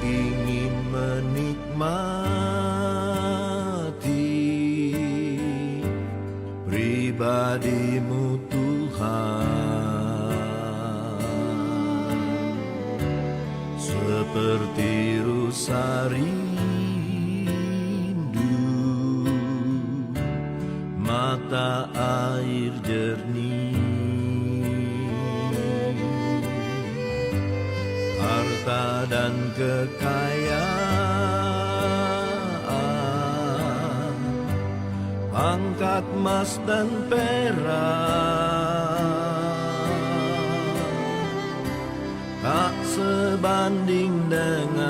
ingin menikmati pribadi-Mu Tuhan, seperti rusa rindu mata air jernih. Harta dan kekayaan, pangkat emas dan perak, tak sebanding denganmu,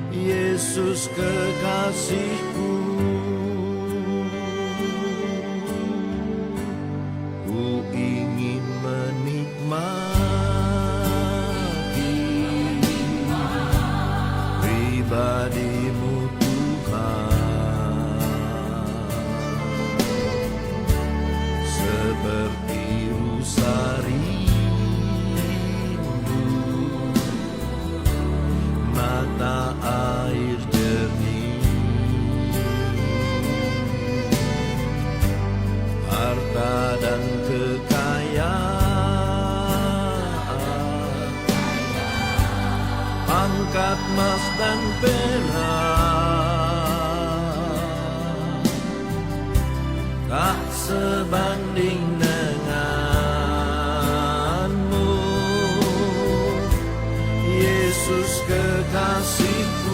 Yesus kekasihku. Ku ingin menikmati pribadi-Mu Tuhan, seperti rusa rindu mata air jernih. Harta dan kekayaan, pangkat emas dan perak, tak sebanding denganmu, Yesus kekasihku.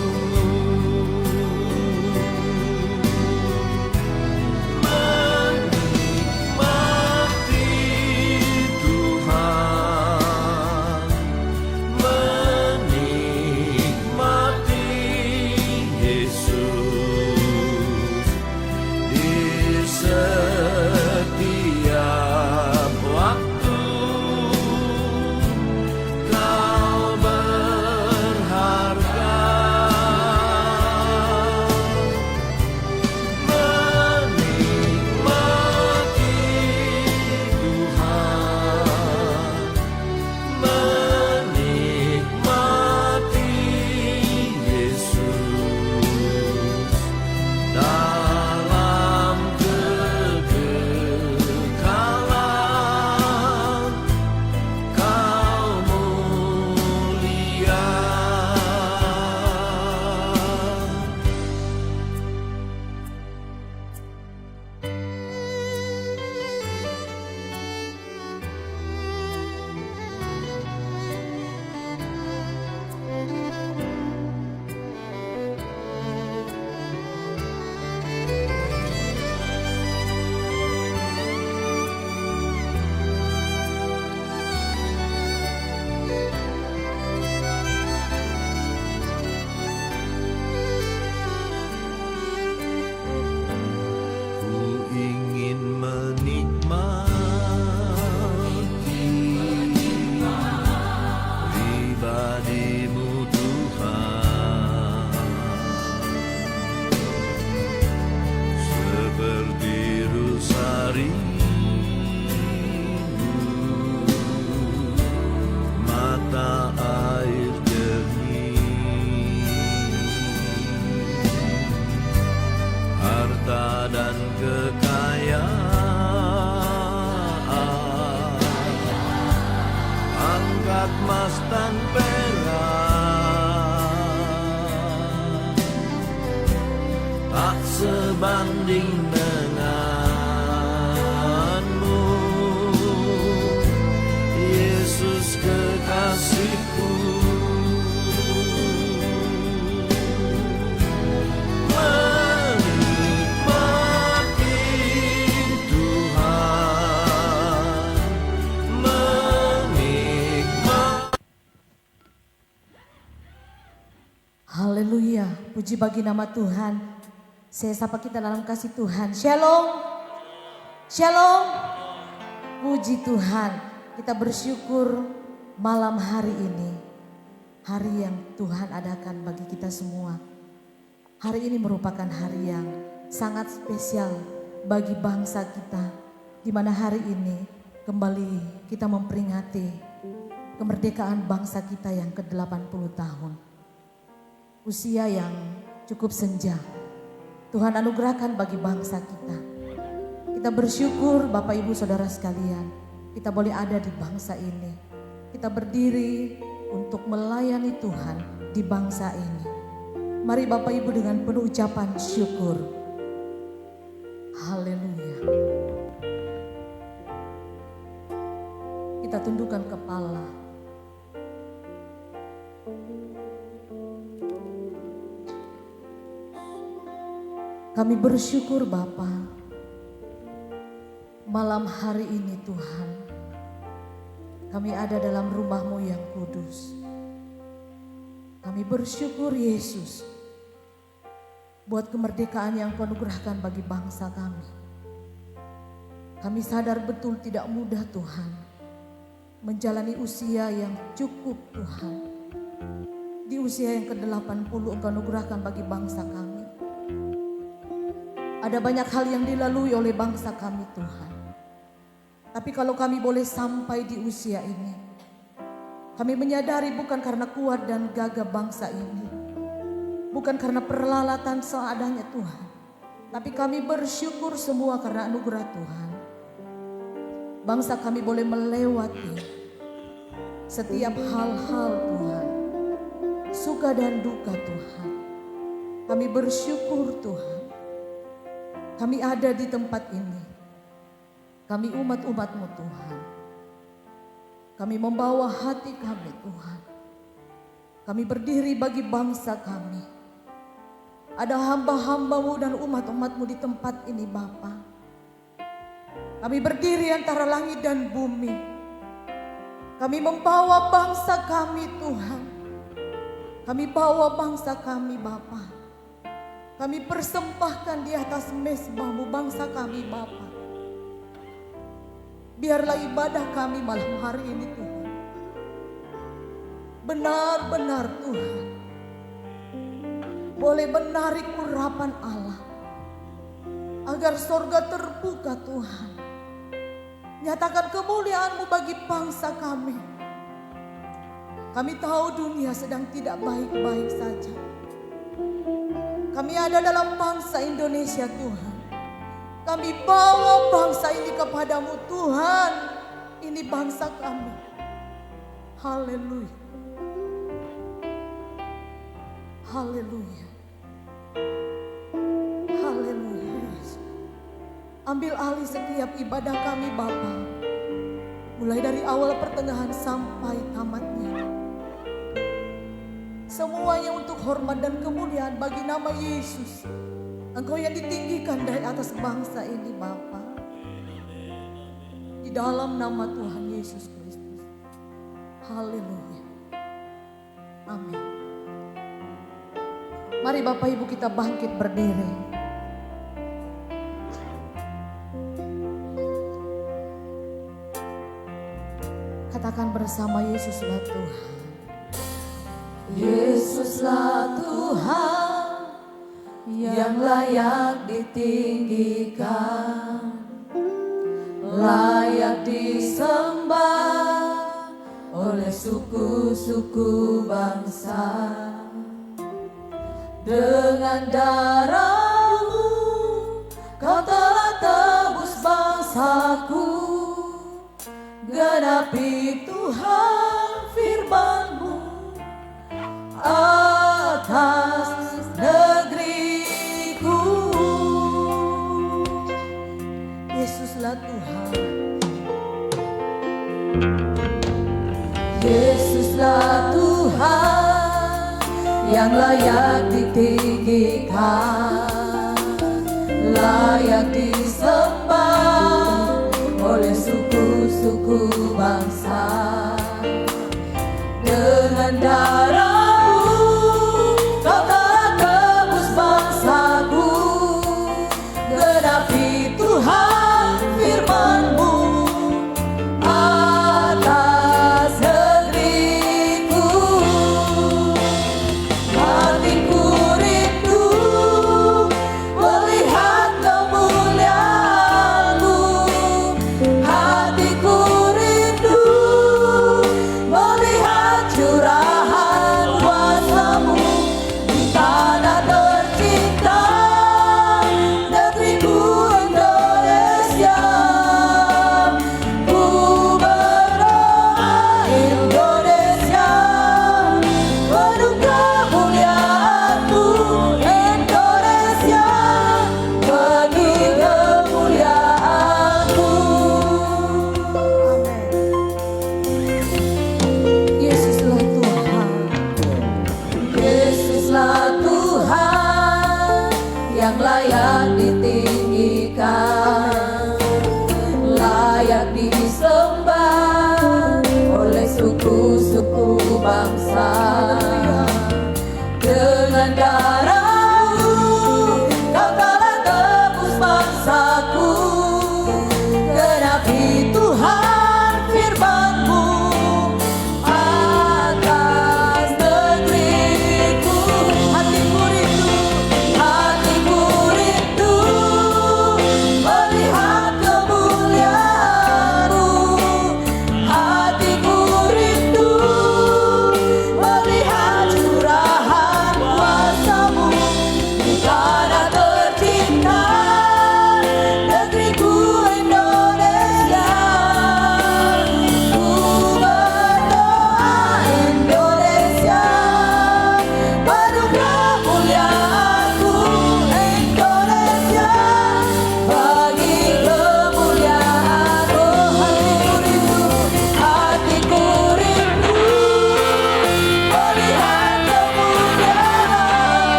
Dan kekayaan, angkat emas dan perak, tak sebanding denganmu, Yesus kekasihku. Haleluya, puji bagi nama Tuhan. Saya sapa kita dalam kasih Tuhan. Shalom, shalom, puji Tuhan. Kita bersyukur malam hari ini, hari yang Tuhan adakan bagi kita semua. Hari ini merupakan hari yang sangat spesial bagi bangsa kita, di mana hari ini kembali kita memperingati kemerdekaan bangsa kita yang ke-80 tahun. Usia yang cukup senja Tuhan anugerahkan bagi bangsa kita. Kita bersyukur Bapak Ibu Saudara sekalian, kita boleh ada di bangsa ini. Kita berdiri untuk melayani Tuhan di bangsa ini. Mari Bapak Ibu dengan penuh ucapan syukur. Haleluya. Kita tundukkan kepala. Kami bersyukur Bapa, malam hari ini Tuhan, kami ada dalam rumah-Mu yang kudus. Kami bersyukur Yesus, buat kemerdekaan yang Kau anugerahkan bagi bangsa kami. Kami sadar betul tidak mudah Tuhan, menjalani usia yang cukup Tuhan. Di usia yang ke-80 Engkau anugerahkan bagi bangsa kami. Ada banyak hal yang dilalui oleh bangsa kami Tuhan. Tapi kalau kami boleh sampai di usia ini, kami menyadari bukan karena kuat dan gagah bangsa ini, bukan karena peralatan seadanya Tuhan, tapi kami bersyukur semua karena anugerah Tuhan. Bangsa kami boleh melewati setiap hal-hal Tuhan, suka dan duka Tuhan. Kami bersyukur Tuhan. Kami ada di tempat ini. Kami umat-umat-Mu Tuhan. Kami membawa hati kami Tuhan. Kami berdiri bagi bangsa kami. Ada hamba-hamba-Mu dan umat-umat-Mu di tempat ini Bapa. Kami berdiri antara langit dan bumi. Kami membawa bangsa kami Tuhan. Kami bawa bangsa kami Bapa. Kami persembahkan di atas mezbah-Mu bangsa kami Bapa. Biarlah ibadah kami malam hari ini Tuhan benar-benar Tuhan boleh menarik urapan Allah, agar sorga terbuka Tuhan. Nyatakan kemuliaan-Mu bagi bangsa kami. Kami tahu dunia sedang tidak baik-baik saja. Kami ada dalam bangsa Indonesia Tuhan. Kami bawa bangsa ini kepada-Mu Tuhan. Ini bangsa kami. Haleluya. Haleluya. Haleluya. Ambil alih setiap ibadah kami Bapa, mulai dari awal pertengahan sampai tamatnya. Semuanya untuk hormat dan kemuliaan bagi nama Yesus. Engkau yang ditinggikan dari atas bangsa ini Bapa. Di dalam nama Tuhan Yesus Kristus. Haleluya. Amin. Mari Bapak Ibu kita bangkit berdiri. Katakan bersama, Yesuslah Tuhan. Yesuslah Tuhan yang layak ditinggikan, layak disembah oleh suku-suku bangsa. Dengan darah-Mu Kau telah tebus bangsaku, genapi Tuhan firman-Mu atas negeriku. Yesuslah Tuhan. Yesuslah Tuhan yang layak ditinggikan, layak disembah oleh suku-suku bangsa. Dengan darah-Mu Kau telah tebus bangsaku, genapi Tuhan firman-Mu atas negeriku. Hatiku rindu melihat kemuliaan-Mu. Hatiku rindu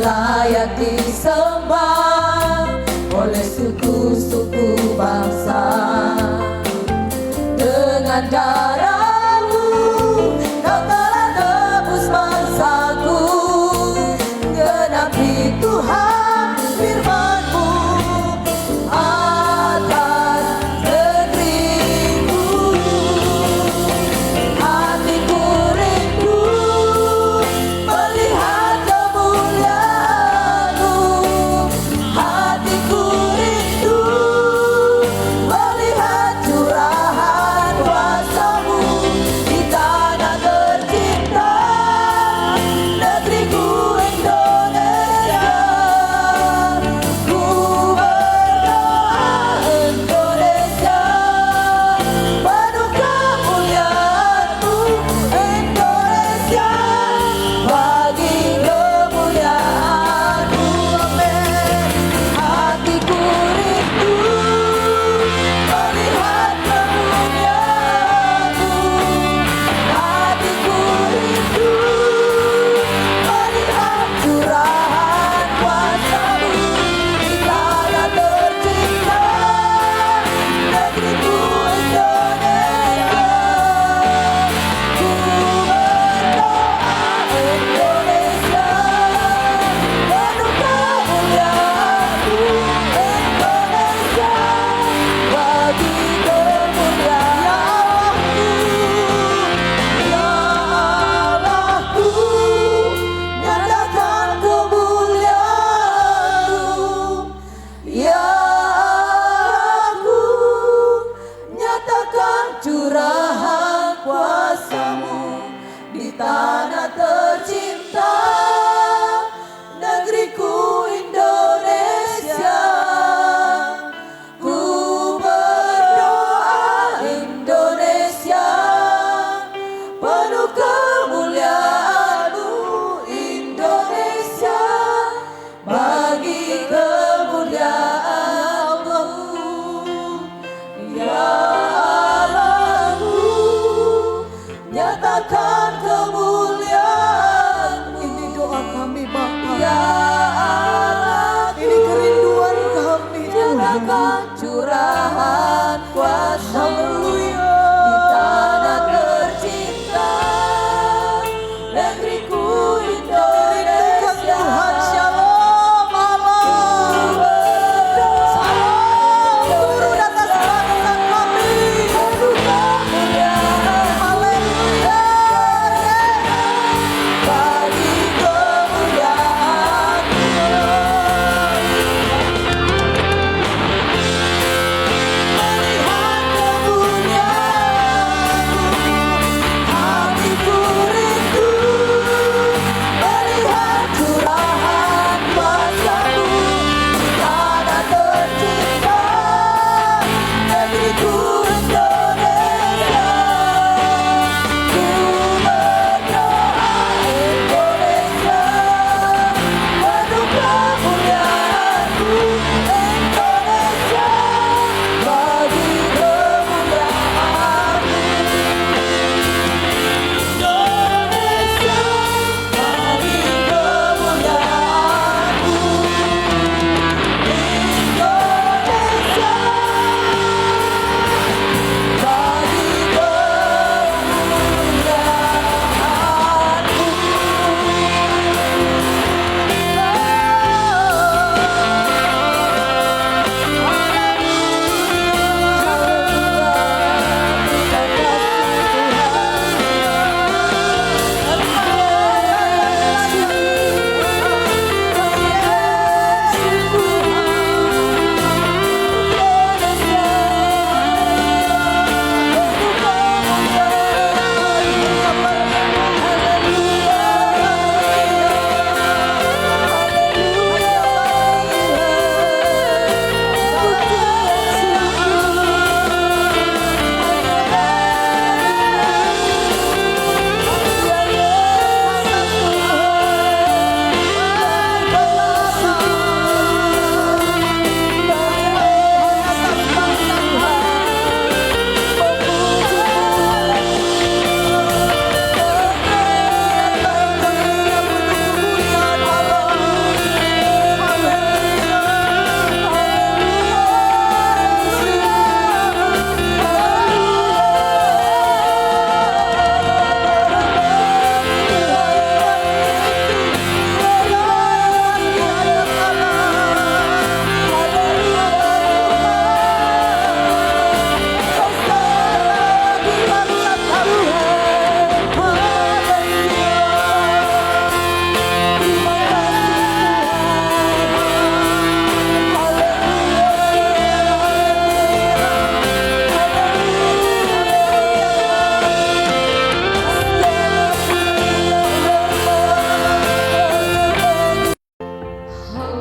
layak disembah oleh suku-suku bangsa. Dengan darah-Mu Kau telah tebus bangsaku. Genapi Tuhan firman-Mu atas negeriku. Hatiku rindu melihat kemuliaan-Mu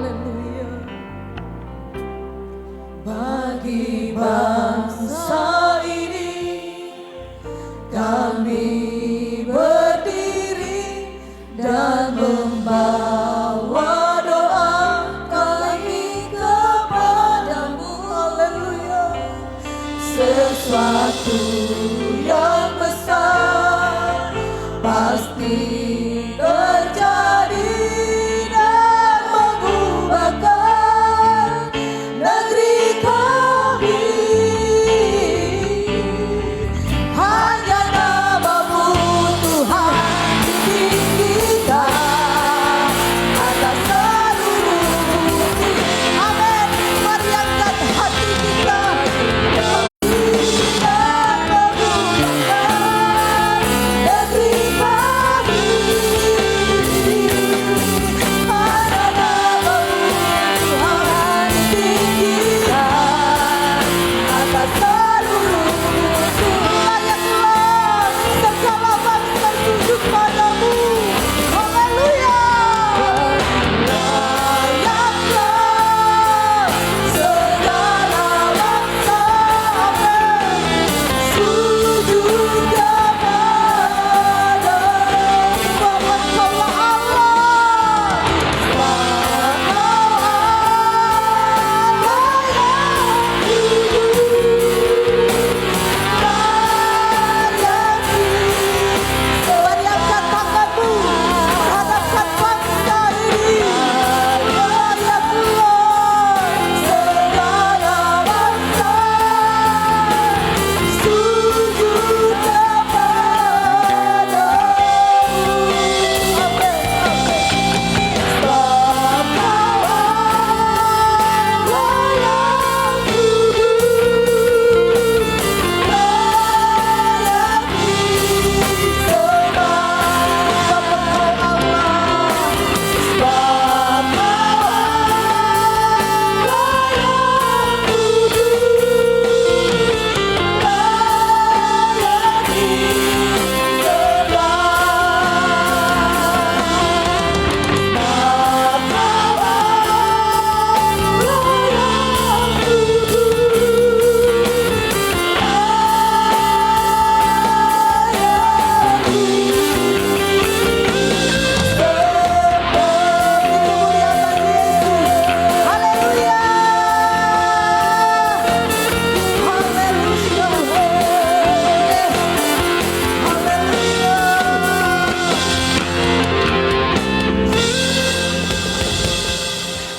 Haleluya. Bagi bangsa ini kami berdiri dan membawa doa kami kepadamu. Haleluya. Sesuatu yang besar pasti terjadi dan mengubahkan negeri kami. Hanya nama-Mu Tuhan ditinggikan atas seluruh bumi. Amin. Mari angkat hati kita.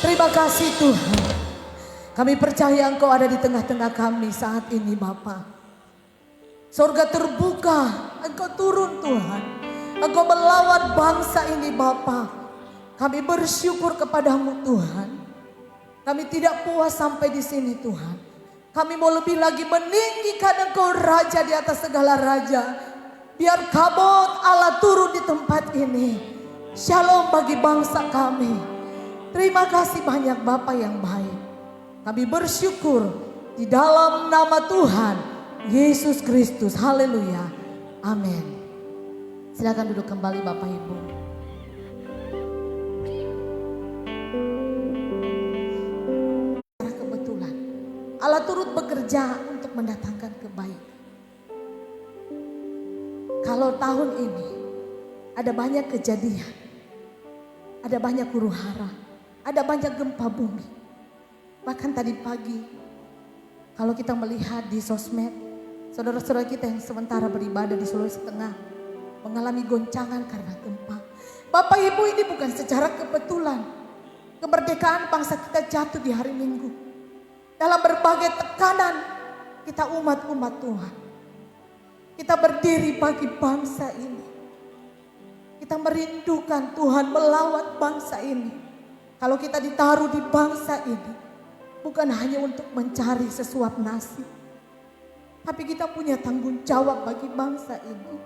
Terima kasih Tuhan. Kami percaya Engkau ada di tengah-tengah kami saat ini Bapa. Surga terbuka, Engkau turun Tuhan. Engkau melawat bangsa ini Bapa. Kami bersyukur kepadamu Tuhan. Kami tidak puas sampai di sini Tuhan. Kami mau lebih lagi meninggikan Engkau Raja di atas segala raja. Biar kabut Allah turun di tempat ini. Shalom bagi bangsa kami. Terima kasih banyak Bapa yang baik. Kami bersyukur di dalam nama Tuhan Yesus Kristus. Haleluya. Amin. Silakan duduk kembali Bapak Ibu. Kebetulan Allah turut bekerja untuk mendatangkan kebaikan. Kalau tahun ini ada banyak kejadian, ada banyak huru hara, ada banyak gempa bumi. Bahkan tadi pagi, kalau kita melihat di sosmed, saudara-saudara kita yang sementara beribadah di Sulawesi Tengah mengalami goncangan karena gempa. Bapak Ibu, ini bukan secara kebetulan. Kemerdekaan bangsa kita jatuh di hari Minggu. Dalam berbagai tekanan, kita umat-umat Tuhan. Kita berdiri bagi bangsa ini. Kita merindukan Tuhan melawat bangsa ini. Kalau kita ditaruh di bangsa ini, bukan hanya untuk mencari sesuap nasi, tapi kita punya tanggung jawab bagi bangsa ini.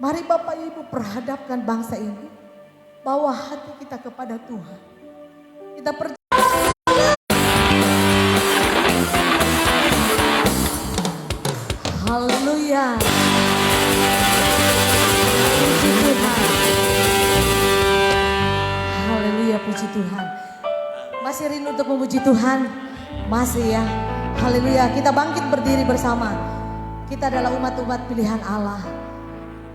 Mari Bapak Ibu perhadapkan bangsa ini, bawa hati kita kepada Tuhan. Kita percaya. Haleluya. Puji Tuhan. Haleluya, puji Tuhan. Masih rindu untuk memuji Tuhan? Masih ya. Haleluya. Kita bangkit berdiri bersama. Kita adalah umat-umat pilihan Allah.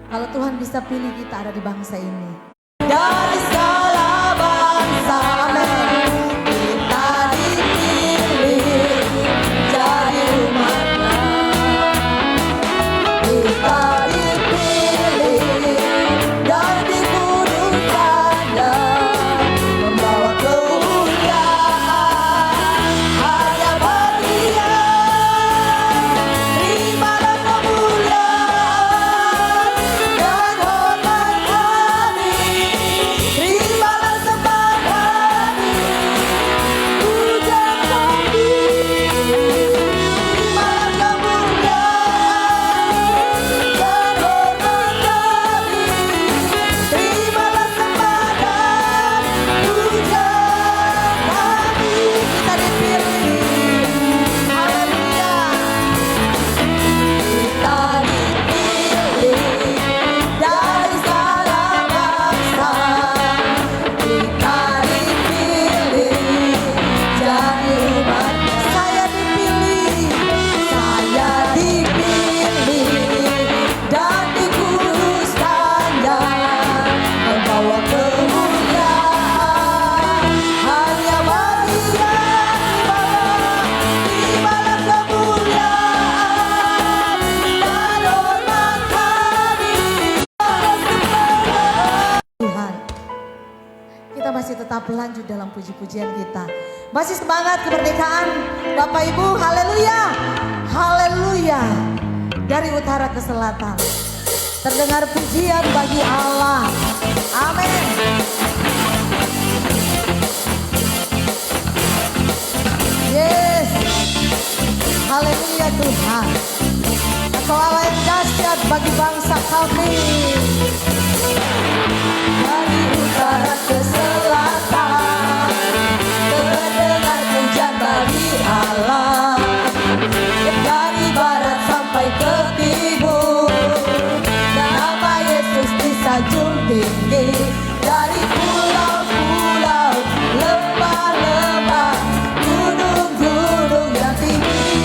Kalau Tuhan bisa pilih, kita ada di bangsa ini. Dari segala bangsa, amin. Kita dipilih jadi umatnya. Kita dipilih dan dikuduskannya, membawa kemuliaan hanya bagi Dia. Terimalah kemuliaan dan hormat kami, terimalah sembah kami, puja kami. Terimalah kemuliaan dan hormat kami, terimalah sembah dan puja kami. Kita dipilih, haleluya. Kita dipilih dari segala bangsa. Kita dipilih jadi umat. Saya dipilih dan dikuduskannya, membawa kemuliaan hanya bagi Dia. Terimalah kemuliaan dan hormat kami. Tuhan, kita masih tetap lanjut dalam puji-pujian kita. Masih semangat kemerdekaan Bapak Ibu, haleluya. Haleluya. Dari utara ke selatan terdengar pujian bagi Allah. Amin. Yes. Haleluya Tuhan. Engkau Allah yang dahsyat bagi bangsa kami. Dari utara ke selatan terdengar pujian bagi Allah. Dari barat sampai ke timur nama Yesus disanjung tinggi. Dari pulau-pulau, lembah-lembah, gunung-gunung yang tinggi,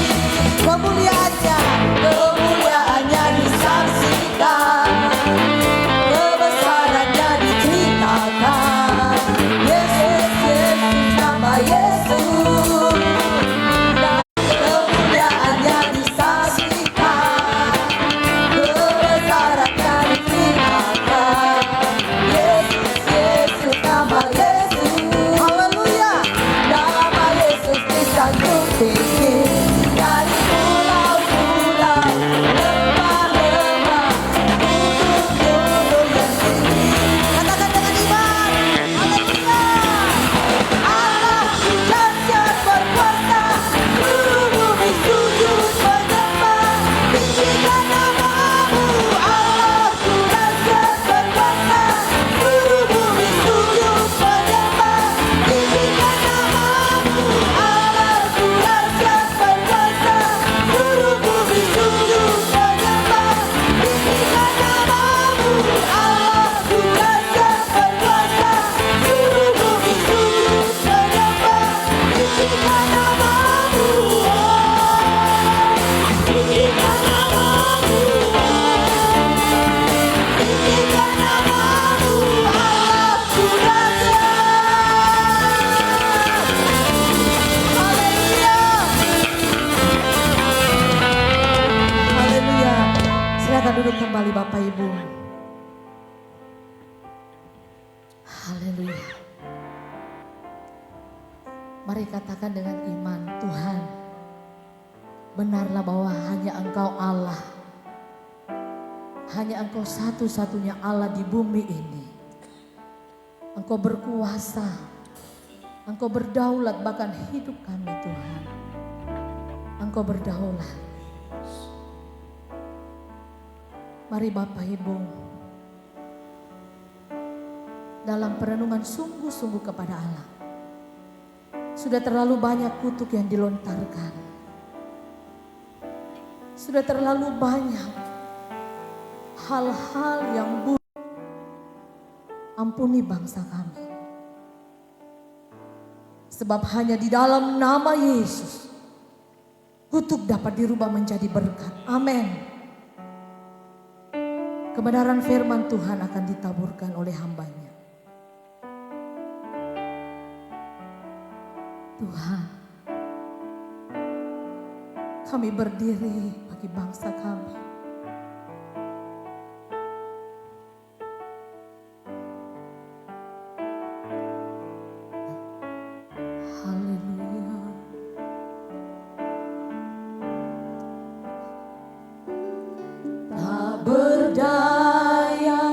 kemuliaannya disaksikan, kebesarannya diceritakan. Yesus, Yesus, nama Yesus. Kemuliaannya disaksikan, kebesarannya diceritakan. Yesus, Yesus, nama Yesus. Haleluya. Nama Yesus disanjung tinggi. Dari pulau-pulau, lembah-lembah, gunung-gunung yang tinggi. Katakan dengan iman. Haleluya. Allahku dahsyat berkuasa, seluruh bumi sujud menyembah. Tinggikan namamu. Allahku dahsyat berkuasa, seluruh bumi sujud menyembah. Tinggikan namamu. Allahku dahsyat berkuasa, seluruh bumi sujud menyembah. Tinggikan namamu. Allahku dahsyat berkuasa, seluruh bumi sujud menyembah. Tinggikan namamu. Tinggikan namamu. Tinggikan namamu. Allahku dahsyat. Haleluya. Haleluya. Silakan duduk kembali Bapak Ibu. Haleluya. Mari katakan dengan iman, Tuhan, benarlah bahwa hanya Engkau Allah. Hanya Engkau satu-satunya Allah di bumi ini. Engkau berkuasa. Engkau berdaulat bahkan hidup kami Tuhan. Engkau berdaulat. Mari Bapak Ibu, dalam perenungan sungguh-sungguh kepada Allah. Sudah terlalu banyak kutuk yang dilontarkan. Sudah terlalu banyak hal-hal yang buruk. Ampuni bangsa kami. Sebab hanya di dalam nama Yesus kutuk dapat dirubah menjadi berkat. Amin. Kebenaran firman Tuhan akan ditaburkan oleh hambanya. Tuhan, kami berdiri bagi bangsa kami. Haleluya. Tak berdaya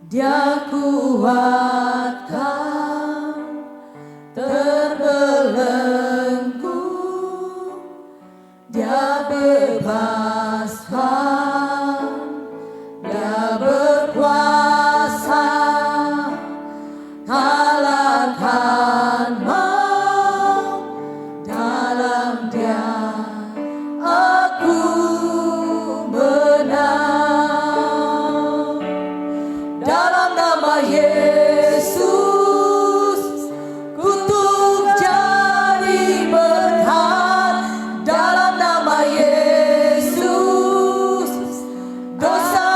dia kuatkan, terbelenggu dia bebaskan, dia berkuasa kalahkan maut, dalam dia aku menang. Dalam nama Yesus kutuk jadi berkat. Dalam nama Yesus dosa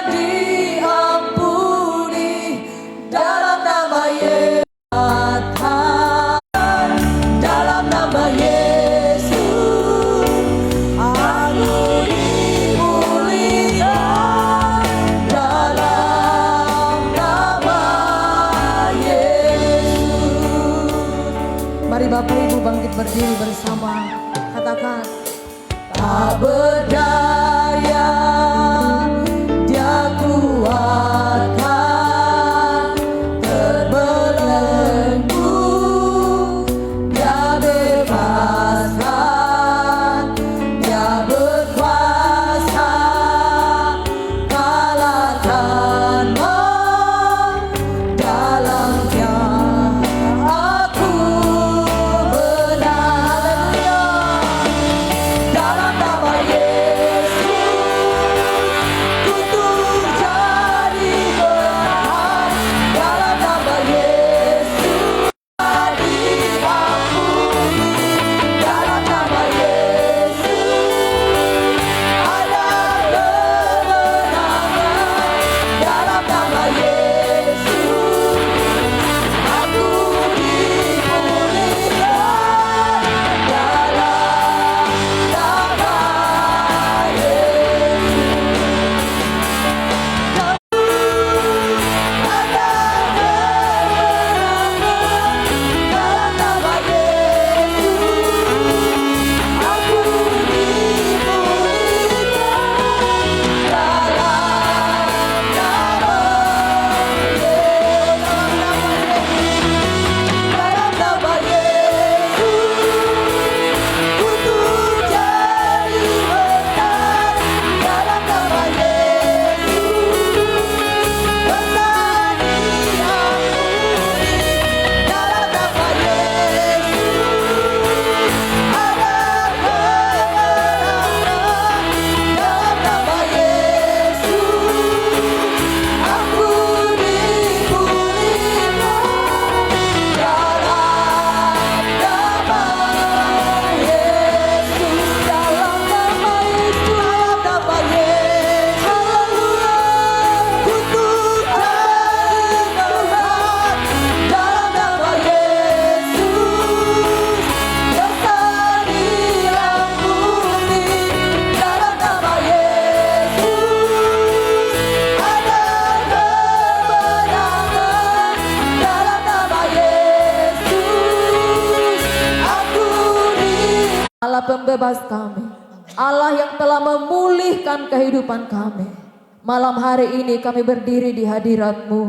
diampuni. Dalam nama Yesus, dalam nama Yesus aku dipulihkan. Dalam nama Yesus. Mari Bapak Ibu bangkit berdiri bersama. Katakan, tak berdaya dia kuatkan, terbelenggu dia bebaskan, dia berkuasa kalahkan maut, dalam dia aku menang. Dalam nama Yesus kutuk jadi berkat. Dalam nama Yesus diampuni. Dalam nama Yesus ada kemenangan. Dalam nama Yesus aku dipulihkan. Dalam nama Allah pembebas kami, Allah yang telah memulihkan kehidupan kami. Malam hari ini kami berdiri di hadirat-Mu.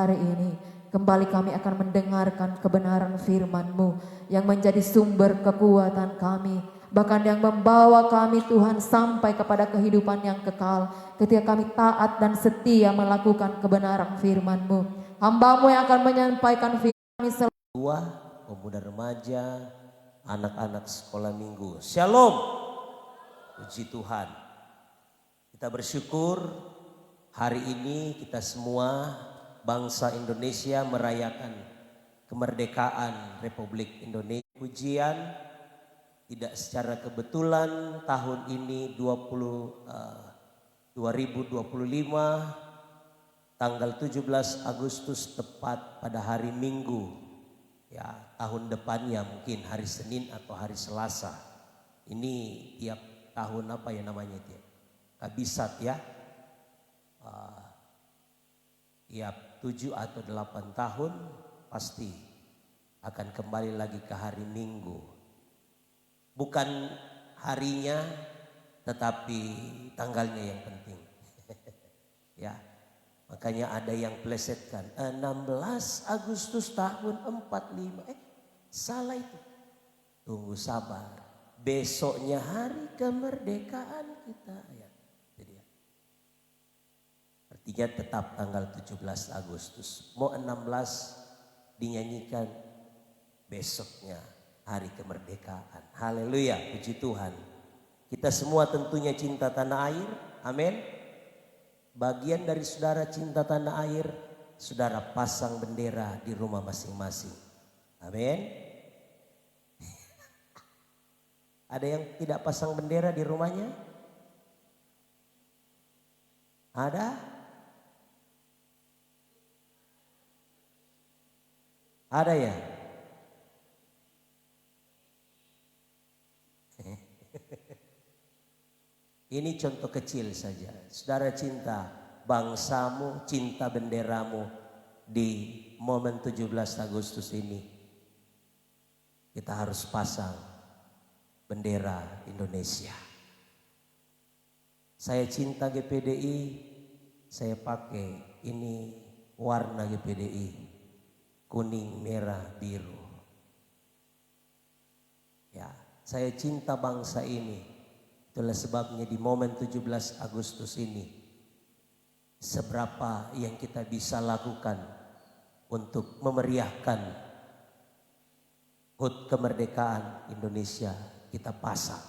Hari ini kembali kami akan mendengarkan kebenaran firman-Mu yang menjadi sumber kekuatan kami, bahkan yang membawa kami Tuhan sampai kepada kehidupan yang kekal ketika kami taat dan setia melakukan kebenaran firman-Mu. Hamba-Mu yang akan menyampaikan firman kami tua, pemuda remaja, anak-anak sekolah minggu. Shalom. Puji Tuhan. Kita bersyukur hari ini kita semua bangsa Indonesia merayakan kemerdekaan Republik Indonesia. Pujian tidak secara kebetulan tahun ini 2025 tanggal 17 Agustus tepat pada hari Minggu. Ya, tahun depannya mungkin hari Senin atau hari Selasa. Ini tiap tahun apa ya namanya itu? Kabisat ya. Tiap 7 atau 8 tahun pasti akan kembali lagi ke hari Minggu. Bukan harinya tetapi tanggalnya yang penting. Ya. Makanya ada yang plesetkan 16 Agustus tahun 45. Salah itu. Tunggu sabar. Besoknya hari kemerdekaan kita. Ya. Jadi ya. Artinya tetap tanggal 17 Agustus. Mau 16 dinyanyikan besoknya hari kemerdekaan. Haleluya, puji Tuhan. Kita semua tentunya cinta tanah air. Amin. Bagian dari saudara cinta tanah air, saudara pasang bendera di rumah masing-masing. Amin. Ada yang tidak pasang bendera di rumahnya? Ada? Ada ya? Ini contoh kecil saja. Saudara cinta bangsamu, cinta benderamu di momen 17 Agustus ini. Kita harus pasang bendera Indonesia. Saya cinta GPDI, saya pakai ini warna GPDI. Kuning, merah, biru. Ya, saya cinta bangsa ini. Itulah sebabnya di momen 17 Agustus ini, seberapa yang kita bisa lakukan untuk memeriahkan HUT kemerdekaan Indonesia, kita pasang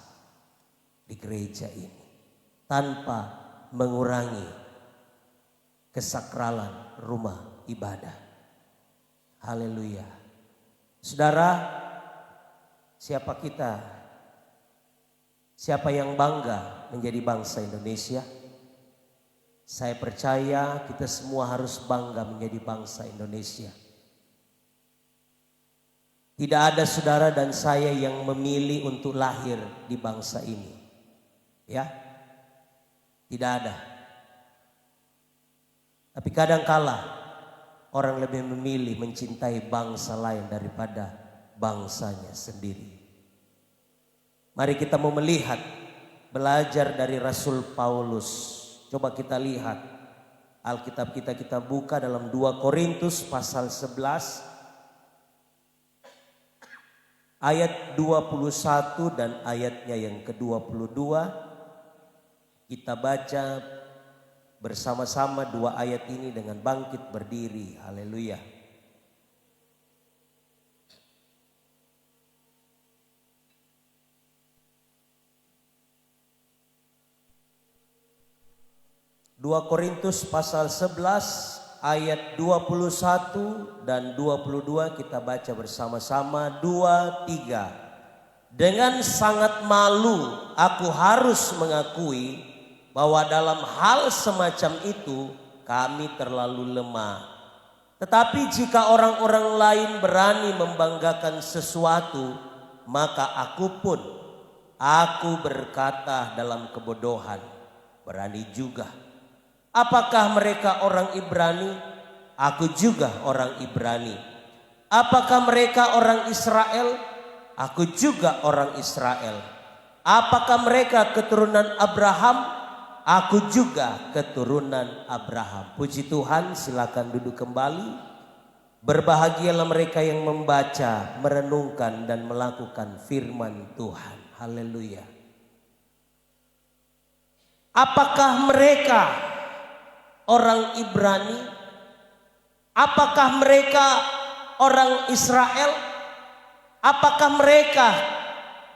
di gereja ini tanpa mengurangi kesakralan rumah ibadah. Haleluya. Saudara, siapa kita? Siapa yang bangga menjadi bangsa Indonesia? Saya percaya kita semua harus bangga menjadi bangsa Indonesia. Tidak ada saudara dan saya yang memilih untuk lahir di bangsa ini. Ya, tidak ada. Tapi kadangkala orang lebih memilih mencintai bangsa lain daripada bangsanya sendiri. Mari kita mau melihat, belajar dari Rasul Paulus. Coba kita lihat Alkitab kita buka dalam 2 Korintus pasal 11 ayat 21 dan ayatnya yang ke-22. Kita baca bersama-sama 2 ayat ini dengan bangkit berdiri. Haleluya. Dua Korintus pasal 11 ayat 21 dan 22 kita baca bersama-sama. 2, 3. Dengan sangat malu aku harus mengakui bahwa dalam hal semacam itu kami terlalu lemah. Tetapi jika orang-orang lain berani membanggakan sesuatu, maka aku berkata dalam kebodohan, berani juga. Apakah mereka orang Ibrani? Aku juga orang Ibrani. Apakah mereka orang Israel? Aku juga orang Israel. Apakah mereka keturunan Abraham? Aku juga keturunan Abraham. Puji Tuhan, silakan duduk kembali. Berbahagialah mereka yang membaca, merenungkan dan melakukan firman Tuhan. Haleluya. Apakah mereka orang Ibrani? Apakah mereka orang Israel? Apakah mereka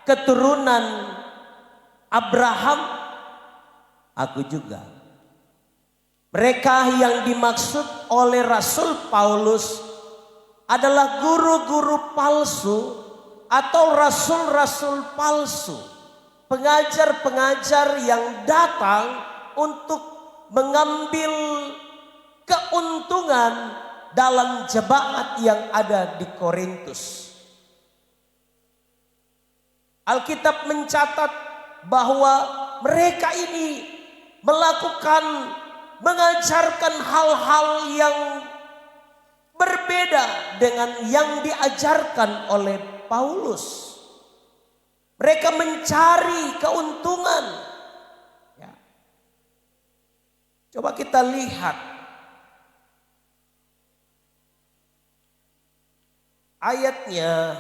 keturunan Abraham? Aku juga. Mereka yang dimaksud oleh Rasul Paulus adalah guru-guru palsu atau rasul-rasul palsu, pengajar-pengajar yang datang untuk mengambil keuntungan dalam jemaat yang ada di Korintus. Alkitab mencatat bahwa mereka ini mengajarkan hal-hal yang berbeda dengan yang diajarkan oleh Paulus. Mereka mencari keuntungan. Ya. Coba kita lihat ayatnya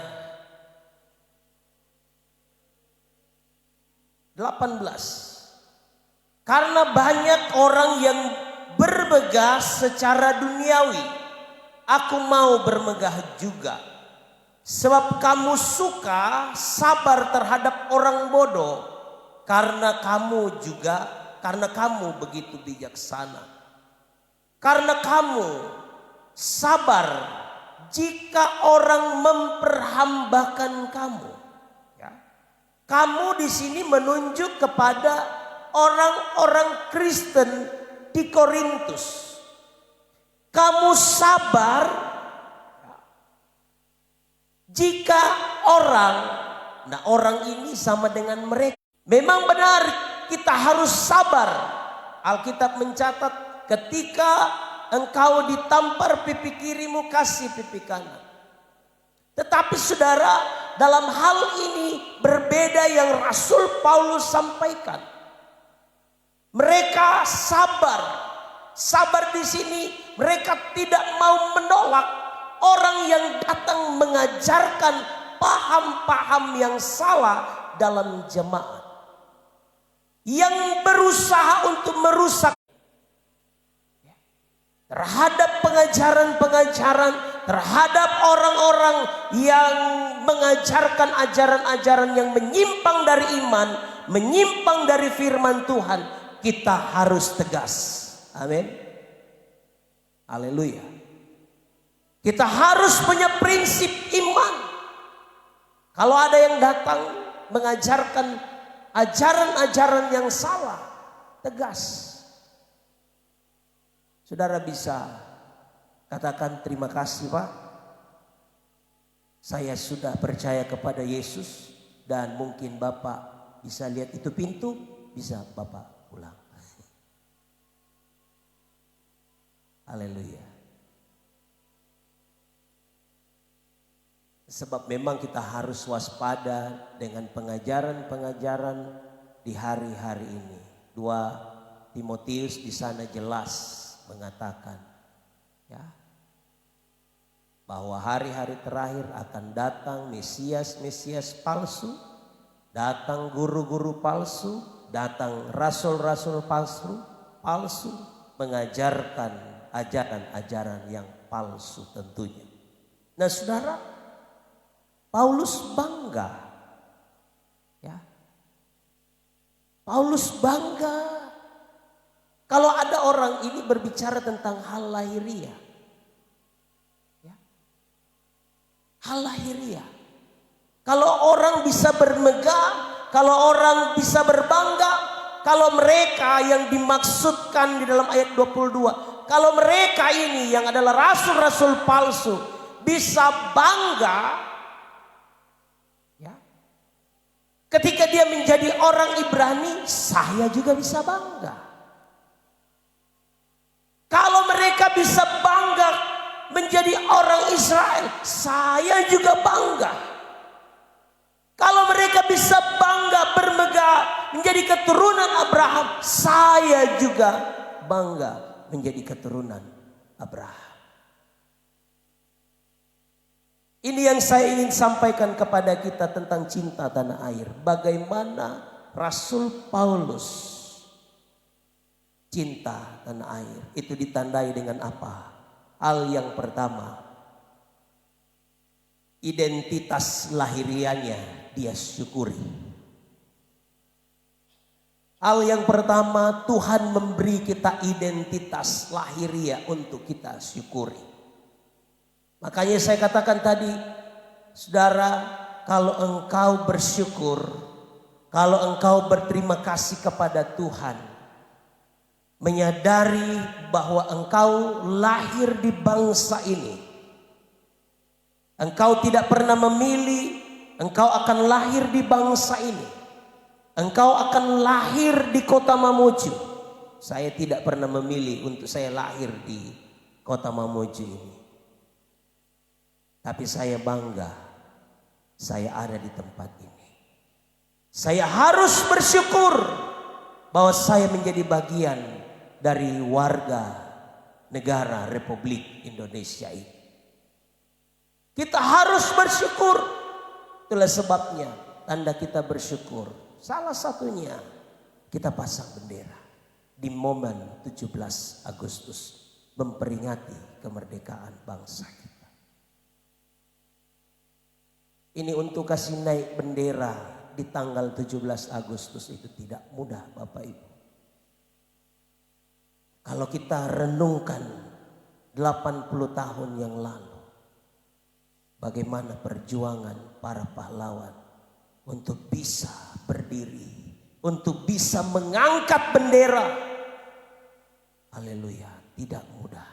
18. Karena banyak orang yang bermegah secara duniawi, aku mau bermegah juga. Sebab kamu suka sabar terhadap orang bodoh, karena kamu begitu bijaksana. Karena kamu sabar jika orang memperhambakan kamu. Kamu di sini menunjuk kepada orang-orang Kristen di Korintus. Kamu sabar jika orang ini sama dengan mereka. Memang benar kita harus sabar. Alkitab mencatat ketika engkau ditampar pipi kirimu, kasih pipi kanan. Tetapi saudara, dalam hal ini berbeda yang Rasul Paulus sampaikan. Mereka sabar. Sabar di sini mereka tidak mau menolak orang yang datang mengajarkan paham-paham yang salah dalam jemaat. Yang berusaha untuk merusak terhadap pengajaran-pengajaran, terhadap orang-orang yang mengajarkan ajaran-ajaran yang menyimpang dari iman, menyimpang dari firman Tuhan, kita harus tegas. Amin. Haleluya. Kita harus punya prinsip iman. Kalau ada yang datang mengajarkan ajaran-ajaran yang salah, tegas. Saudara bisa katakan terima kasih Pak. Saya sudah percaya kepada Yesus dan mungkin Bapak bisa lihat itu pintu, bisa Bapak pulang. Haleluya. Sebab memang kita harus waspada dengan pengajaran-pengajaran di hari-hari ini. 2 Timotius di sana jelas mengatakan ya, bahwa hari-hari terakhir akan datang Mesias palsu, datang guru-guru palsu, datang rasul-rasul palsu mengajarkan ajaran-ajaran yang palsu tentunya. Nah saudara, Paulus bangga ya. Paulus bangga kalau ada orang ini berbicara tentang hal lahiriah. Ya. Hal lahiriah. Kalau orang bisa bermegah, kalau orang bisa berbangga, kalau mereka yang dimaksudkan di dalam ayat 22, kalau mereka ini yang adalah rasul-rasul palsu bisa bangga, ya, ketika dia menjadi orang Ibrani, saya juga bisa bangga. Kalau mereka bisa bangga menjadi orang Israel, saya juga bangga. Kalau mereka bisa bangga bermegah menjadi keturunan Abraham, saya juga bangga menjadi keturunan Abraham. Ini yang saya ingin sampaikan kepada kita tentang cinta tanah air. Bagaimana Rasul Paulus cinta tanah air itu ditandai dengan apa? Hal yang pertama, identitas lahirianya dia syukuri. Hal yang pertama, Tuhan memberi kita identitas lahiriah untuk kita syukuri. Makanya saya katakan tadi, saudara, kalau engkau bersyukur, kalau engkau berterima kasih kepada Tuhan, menyadari bahwa engkau lahir di bangsa ini, engkau tidak pernah memilih, engkau akan lahir di bangsa ini, engkau akan lahir di kota Mamuju. Saya tidak pernah memilih untuk saya lahir di kota Mamuju ini. Tapi saya bangga saya ada di tempat ini. Saya harus bersyukur bahwa saya menjadi bagian dari warga negara Republik Indonesia ini. Kita harus bersyukur. Itulah sebabnya tanda kita bersyukur, salah satunya kita pasang bendera di momen 17 Agustus memperingati kemerdekaan bangsa kita. Ini untuk kasih naik bendera di tanggal 17 Agustus itu tidak mudah, Bapak Ibu. Kalau kita renungkan 80 tahun yang lalu, bagaimana perjuangan para pahlawan untuk bisa berdiri, untuk bisa mengangkat bendera. Haleluya, tidak mudah.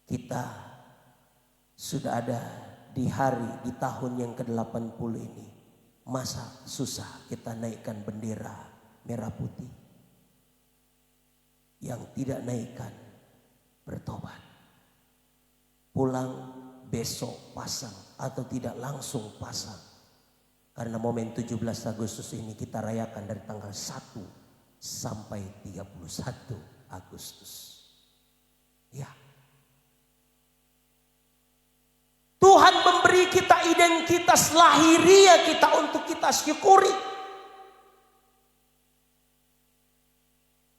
Kita sudah ada di tahun yang ke-80 ini. Masa susah kita naikkan bendera merah putih? Yang tidak naikkan bertobat. Pulang besok pasang atau tidak langsung pasang. Karena momen 17 Agustus ini kita rayakan dari tanggal 1 sampai 31 Agustus. Ya. Tuhan memberi kita identitas lahiriah kita untuk kita syukuri.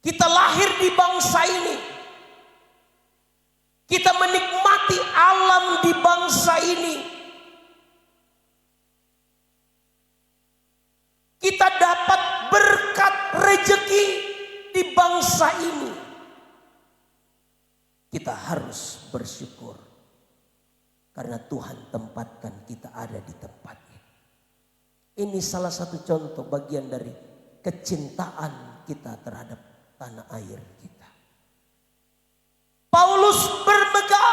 Kita lahir di bangsa ini. Kita menikmati alam di bangsa ini. Kita dapat berkat rezeki di bangsa ini. Kita harus bersyukur. Karena Tuhan tempatkan kita ada di tempat ini. Ini salah satu contoh bagian dari kecintaan kita terhadap tanah air kita. Paulus bermegah,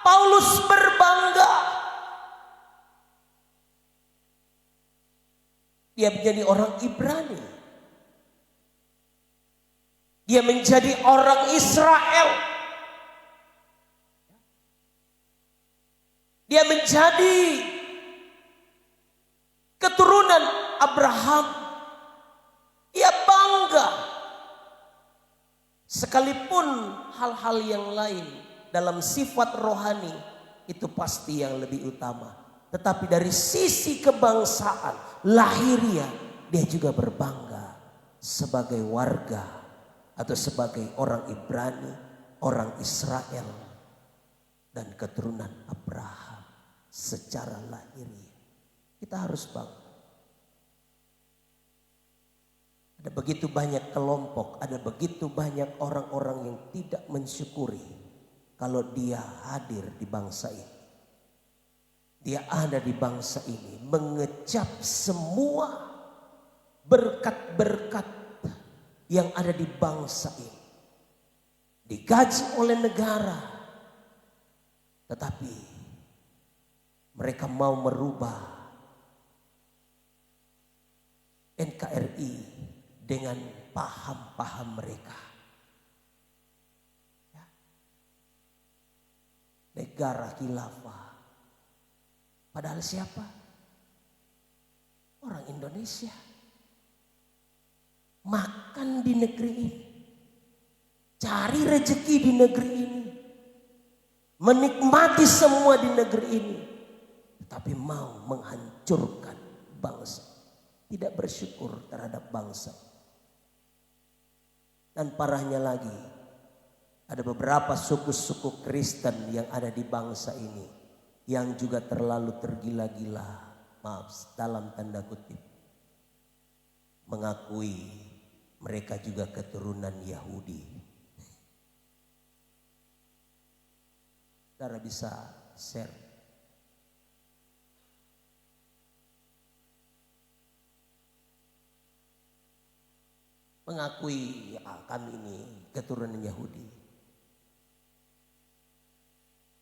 Paulus berbangga. Dia menjadi orang Ibrani. Dia menjadi orang Israel. Dia menjadi keturunan Abraham. Dia bangga. Sekalipun hal-hal yang lain dalam sifat rohani itu pasti yang lebih utama. Tetapi dari sisi kebangsaan, lahiriah, dia juga berbangga sebagai warga atau sebagai orang Ibrani, orang Israel dan keturunan Abraham secara lahiriah. Kita harus bangga. Ada begitu banyak kelompok, ada begitu banyak orang-orang yang tidak mensyukuri kalau dia hadir di bangsa ini. Dia ada di bangsa ini, mengecap semua berkat-berkat yang ada di bangsa ini. Digaji oleh negara, tetapi mereka mau merubah NKRI dengan paham-paham mereka. Ya. Negara khilafah. Padahal siapa? Orang Indonesia. Makan di negeri ini. Cari rezeki di negeri ini. Menikmati semua di negeri ini. Tetapi mau menghancurkan bangsa. Tidak bersyukur terhadap bangsa. Dan parahnya lagi, ada beberapa suku-suku Kristen yang ada di bangsa ini yang juga terlalu tergila-gila, maaf dalam tanda kutip, mengakui mereka juga keturunan Yahudi. Saudara bisa share. Mengakui ya, kami ini keturunan Yahudi.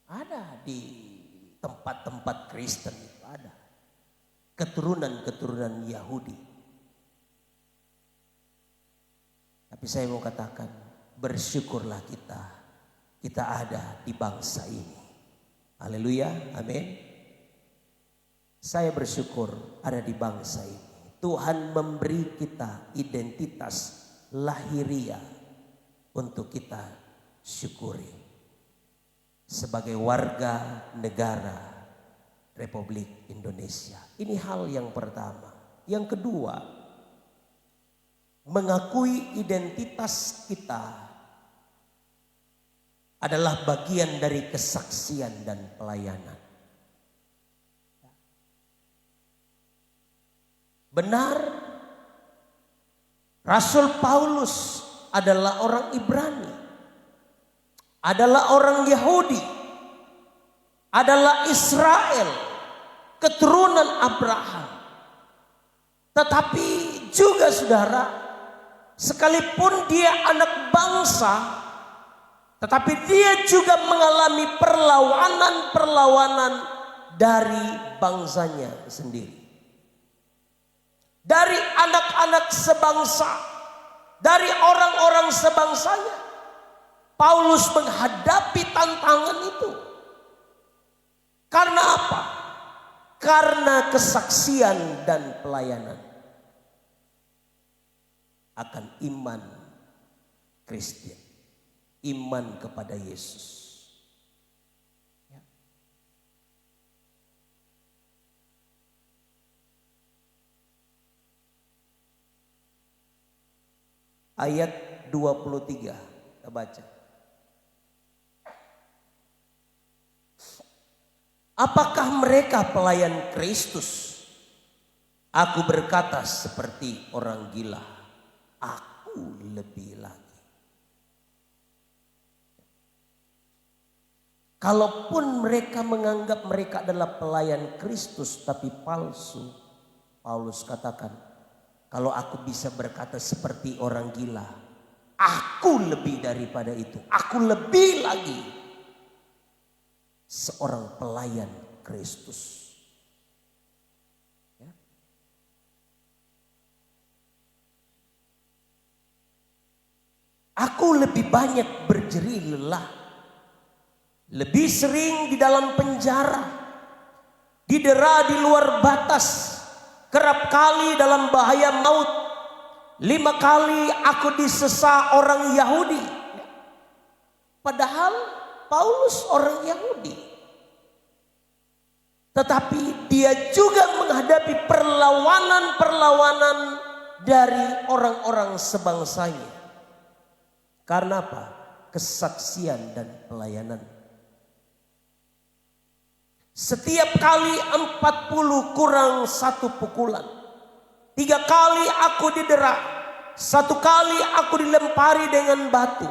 Ada di tempat-tempat Kristen itu ada keturunan-keturunan Yahudi. Tapi saya mau katakan, bersyukurlah kita ada di bangsa ini. Haleluya, amin. Saya bersyukur ada di bangsa ini. Tuhan memberi kita identitas lahiriah untuk kita syukuri sebagai warga negara Republik Indonesia. Ini hal yang pertama. Yang kedua, mengakui identitas kita adalah bagian dari kesaksian dan pelayanan. Benar, Rasul Paulus adalah orang Ibrani, adalah orang Yahudi, adalah Israel, keturunan Abraham. Tetapi juga saudara, sekalipun dia anak bangsa, tetapi dia juga mengalami perlawanan-perlawanan dari bangsanya sendiri. Dari anak-anak sebangsa, dari orang-orang sebangsanya, Paulus menghadapi tantangan itu. Karena apa? Karena kesaksian dan pelayanan akan iman Kristen, iman kepada Yesus. Ayat 23 kita baca. Apakah mereka pelayan Kristus? Aku berkata seperti orang gila. Aku lebih lagi. Kalaupun mereka menganggap mereka adalah pelayan Kristus tapi palsu, Paulus katakan, kalau aku bisa berkata seperti orang gila, aku lebih daripada itu. Aku lebih lagi seorang pelayan Kristus. Ya. Aku lebih banyak berjerih lelah, lebih sering di dalam penjara, didera di luar batas, kerap kali dalam bahaya maut. 5 kali aku disesa orang Yahudi. Padahal Paulus orang Yahudi. Tetapi dia juga menghadapi perlawanan-perlawanan dari orang-orang sebangsanya. Karena apa? Kesaksian dan pelayanan. Setiap kali 40 kurang 1 pukulan. 3 kali aku didera. 1 kali aku dilempari dengan batu.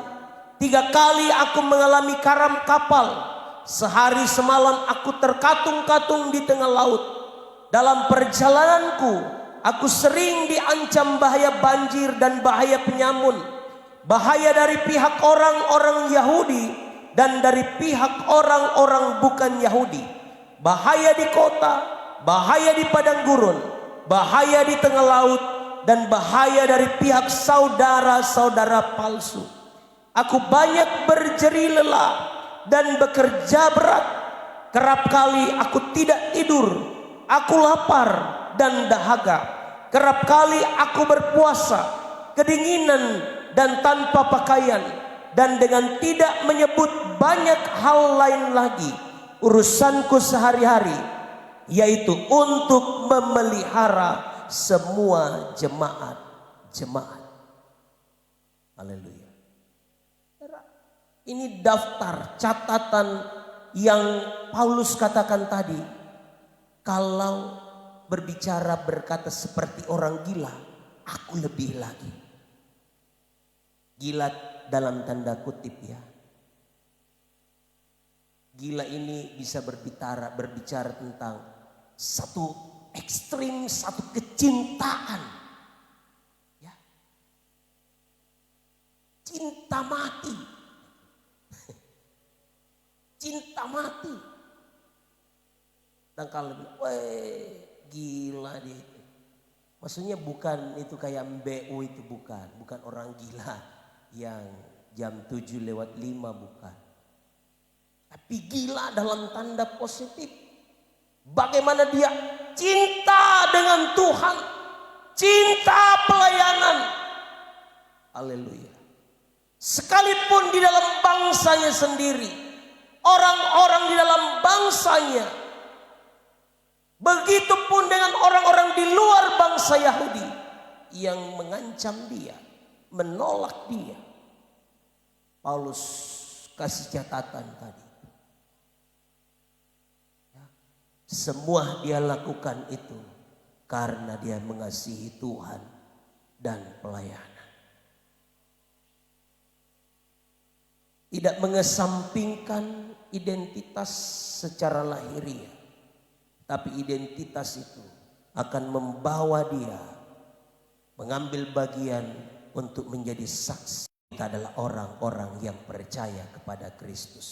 3 kali aku mengalami karam kapal. Sehari semalam aku terkatung-katung di tengah laut. Dalam perjalananku aku sering diancam bahaya banjir dan bahaya penyamun. Bahaya dari pihak orang-orang Yahudi dan dari pihak orang-orang bukan Yahudi. Bahaya di kota, bahaya di padang gurun, bahaya di tengah laut, dan bahaya dari pihak saudara-saudara palsu. Aku banyak berjerih lelah dan bekerja berat. Kerap kali aku tidak tidur, aku lapar dan dahaga. Kerap kali aku berpuasa, kedinginan dan tanpa pakaian, dan dengan tidak menyebut banyak hal lain lagi. Urusanku sehari-hari yaitu untuk memelihara semua jemaat. Haleluya. Ini daftar catatan yang Paulus katakan tadi. Kalau berbicara berkata seperti orang gila, aku lebih lagi. Gila dalam tanda kutip ya. Gila ini bisa berbicara tentang satu ekstrim, satu kecintaan. Ya. Cinta mati. Cinta mati. Dan kalau bilang, weh gila dia itu. Maksudnya bukan itu kayak MBU itu, bukan orang gila yang jam 7:05 bukan. Tapi gila dalam tanda positif. Bagaimana dia cinta dengan Tuhan, cinta pelayanan. Haleluya. Sekalipun di dalam bangsanya sendiri, orang-orang di dalam bangsanya, begitupun dengan orang-orang di luar bangsa Yahudi yang mengancam dia, menolak dia. Paulus kasih catatan tadi. Ya, semua dia lakukan itu karena dia mengasihi Tuhan dan pelayanan. Tidak mengesampingkan identitas secara lahiriah. Tapi identitas itu akan membawa dia mengambil bagian untuk menjadi saksi. Kita adalah orang-orang yang percaya kepada Kristus.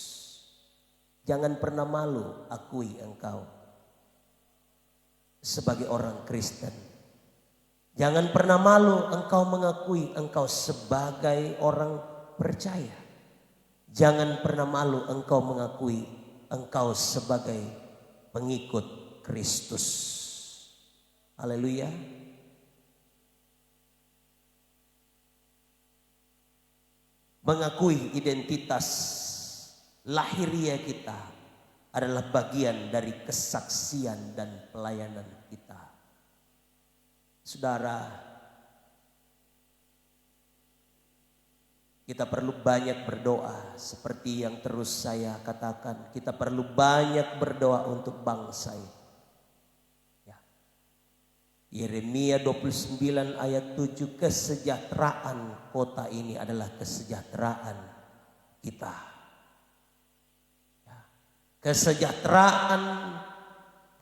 Jangan pernah malu akui engkau sebagai orang Kristen. Jangan pernah malu engkau mengakui engkau sebagai orang percaya. Jangan pernah malu engkau mengakui engkau sebagai pengikut Kristus. Haleluya. Mengakui identitas lahiriah kita adalah bagian dari kesaksian dan pelayanan kita. Saudara, kita perlu banyak berdoa seperti yang terus saya katakan. Kita perlu banyak berdoa untuk bangsa ini. Yeremia 29 ayat 7, kesejahteraan kota ini adalah kesejahteraan kita. Kesejahteraan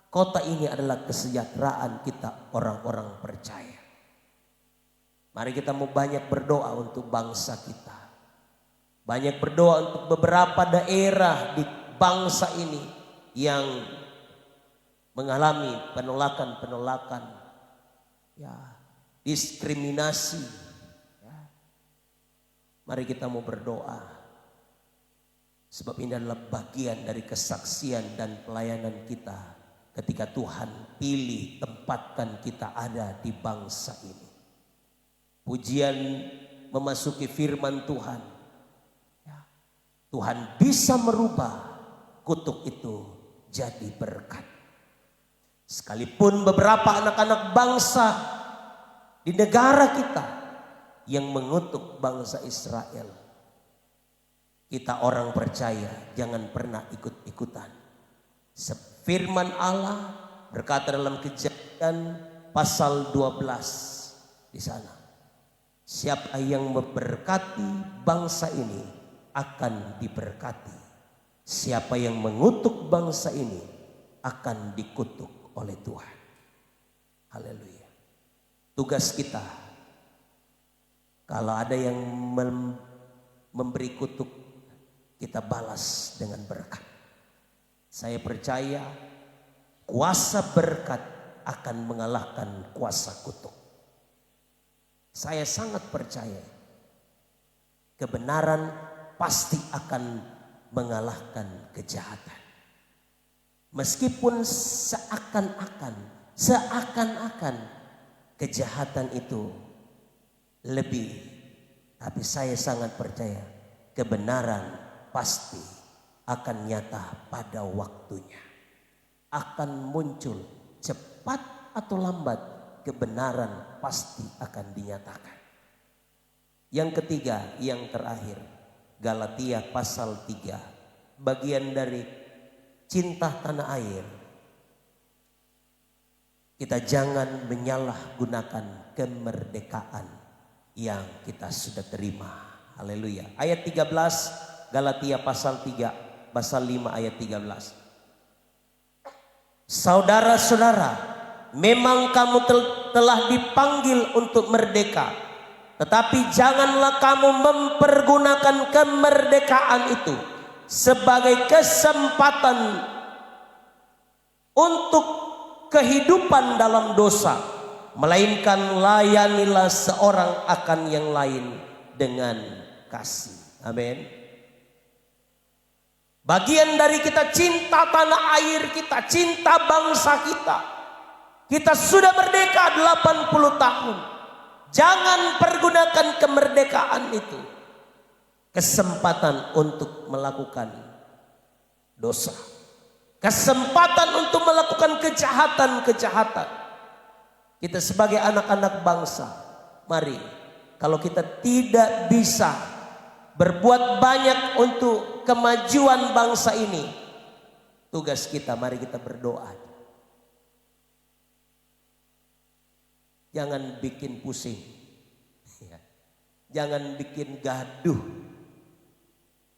kota ini adalah kesejahteraan kita orang-orang percaya. Mari kita mau banyak berdoa untuk bangsa kita. Banyak berdoa untuk beberapa daerah di bangsa ini yang mengalami penolakan-penolakan. Ya, diskriminasi. Ya. Mari kita mau berdoa. Sebab ini adalah bagian dari kesaksian dan pelayanan kita. Ketika Tuhan pilih tempatkan kita ada di bangsa ini. Pujian memasuki firman Tuhan. Ya. Tuhan bisa merubah kutuk itu jadi berkat. Sekalipun beberapa anak-anak bangsa di negara kita yang mengutuk bangsa Israel, kita orang percaya jangan pernah ikut-ikutan. Firman Allah berkata dalam Kejadian pasal 12 di sana, siapa yang memberkati bangsa ini akan diberkati, siapa yang mengutuk bangsa ini akan dikutuk oleh Tuhan. Haleluya. Tugas kita, kalau ada yang memberi kutuk, kita balas dengan berkat. Saya percaya kuasa berkat akan mengalahkan kuasa kutuk. Saya sangat percaya kebenaran pasti akan mengalahkan kejahatan. Meskipun seakan-akan kejahatan itu lebih, tapi saya sangat percaya kebenaran pasti akan nyata pada waktunya. Akan muncul cepat atau lambat, kebenaran pasti akan dinyatakan. Yang ketiga, yang terakhir, Galatia pasal 3, bagian dari cinta tanah air. Kita jangan menyalahgunakan kemerdekaan yang kita sudah terima. Haleluya. Ayat 13 Galatia pasal 3. pasal 5 ayat 13. Saudara-saudara, memang kamu telah dipanggil untuk merdeka, tetapi janganlah kamu mempergunakan kemerdekaan itu sebagai kesempatan untuk kehidupan dalam dosa, melainkan layanilah seorang akan yang lain dengan kasih. Amin. Bagian dari kita cinta tanah air kita, cinta bangsa kita. Kita sudah merdeka 80 tahun. Jangan pergunakan kemerdekaan itu kesempatan untuk melakukan dosa, kesempatan untuk melakukan kejahatan-kejahatan. Kita sebagai anak-anak bangsa, mari, kalau kita tidak bisa berbuat banyak untuk kemajuan bangsa ini, tugas kita, mari kita berdoa. Jangan bikin pusing, jangan bikin gaduh.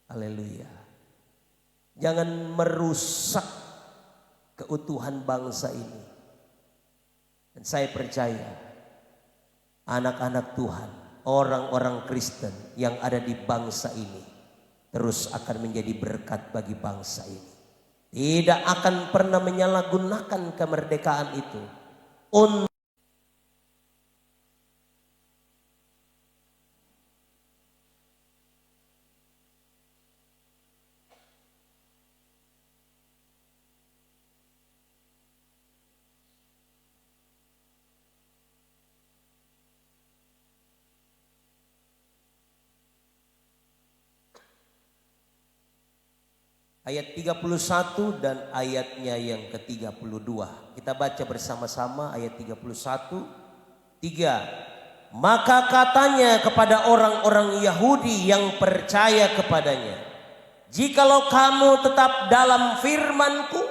Haleluya. Jangan merusak keutuhan bangsa ini. Dan saya percaya anak-anak Tuhan, orang-orang Kristen yang ada di bangsa ini terus akan menjadi berkat bagi bangsa ini. Tidak akan pernah menyalahgunakan kemerdekaan itu untuk ayat 31 dan ayatnya yang ke-32. Kita baca bersama-sama ayat 31. 3. Maka katanya kepada orang-orang Yahudi yang percaya kepadanya, jikalau kamu tetap dalam firman-Ku,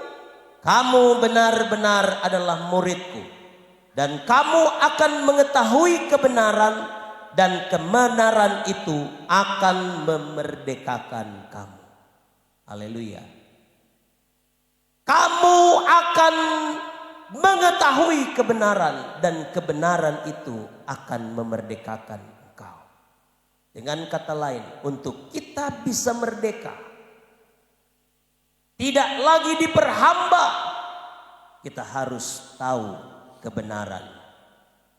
kamu benar-benar adalah murid-Ku, dan kamu akan mengetahui kebenaran, dan kebenaran itu akan memerdekakan kamu. Haleluya. Kamu akan mengetahui kebenaran, dan kebenaran itu akan memerdekakan engkau. Dengan kata lain, untuk kita bisa merdeka, tidak lagi diperhamba, kita harus tahu kebenaran.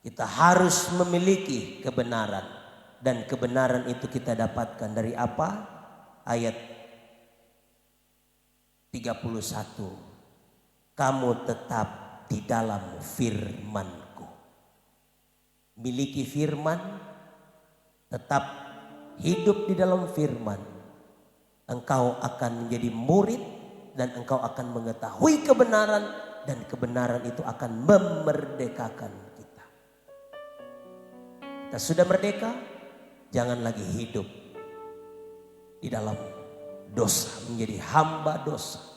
Kita harus memiliki kebenaran, dan kebenaran itu kita dapatkan dari apa? Ayat 31. Kamu tetap di dalam firman-Ku. Miliki firman, tetap hidup di dalam firman. Engkau akan menjadi murid, dan engkau akan mengetahui kebenaran, dan kebenaran itu akan memerdekakan kita. Kita sudah merdeka, jangan lagi hidup di dalam dosa, menjadi hamba dosa.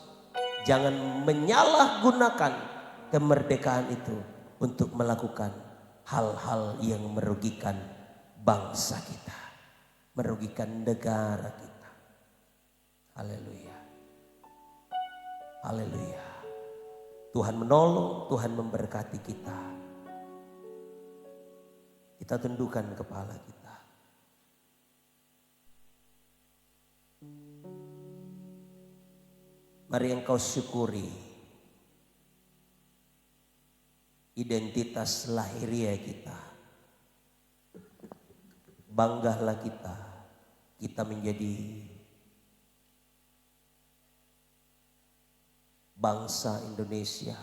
Jangan menyalahgunakan kemerdekaan itu untuk melakukan hal-hal yang merugikan bangsa kita, merugikan negara kita. Haleluya. Haleluya. Tuhan menolong, Tuhan memberkati kita. Kita tundukkan kepala kita. Mari engkau syukuri identitas lahiriah kita. Banggalah kita menjadi bangsa Indonesia.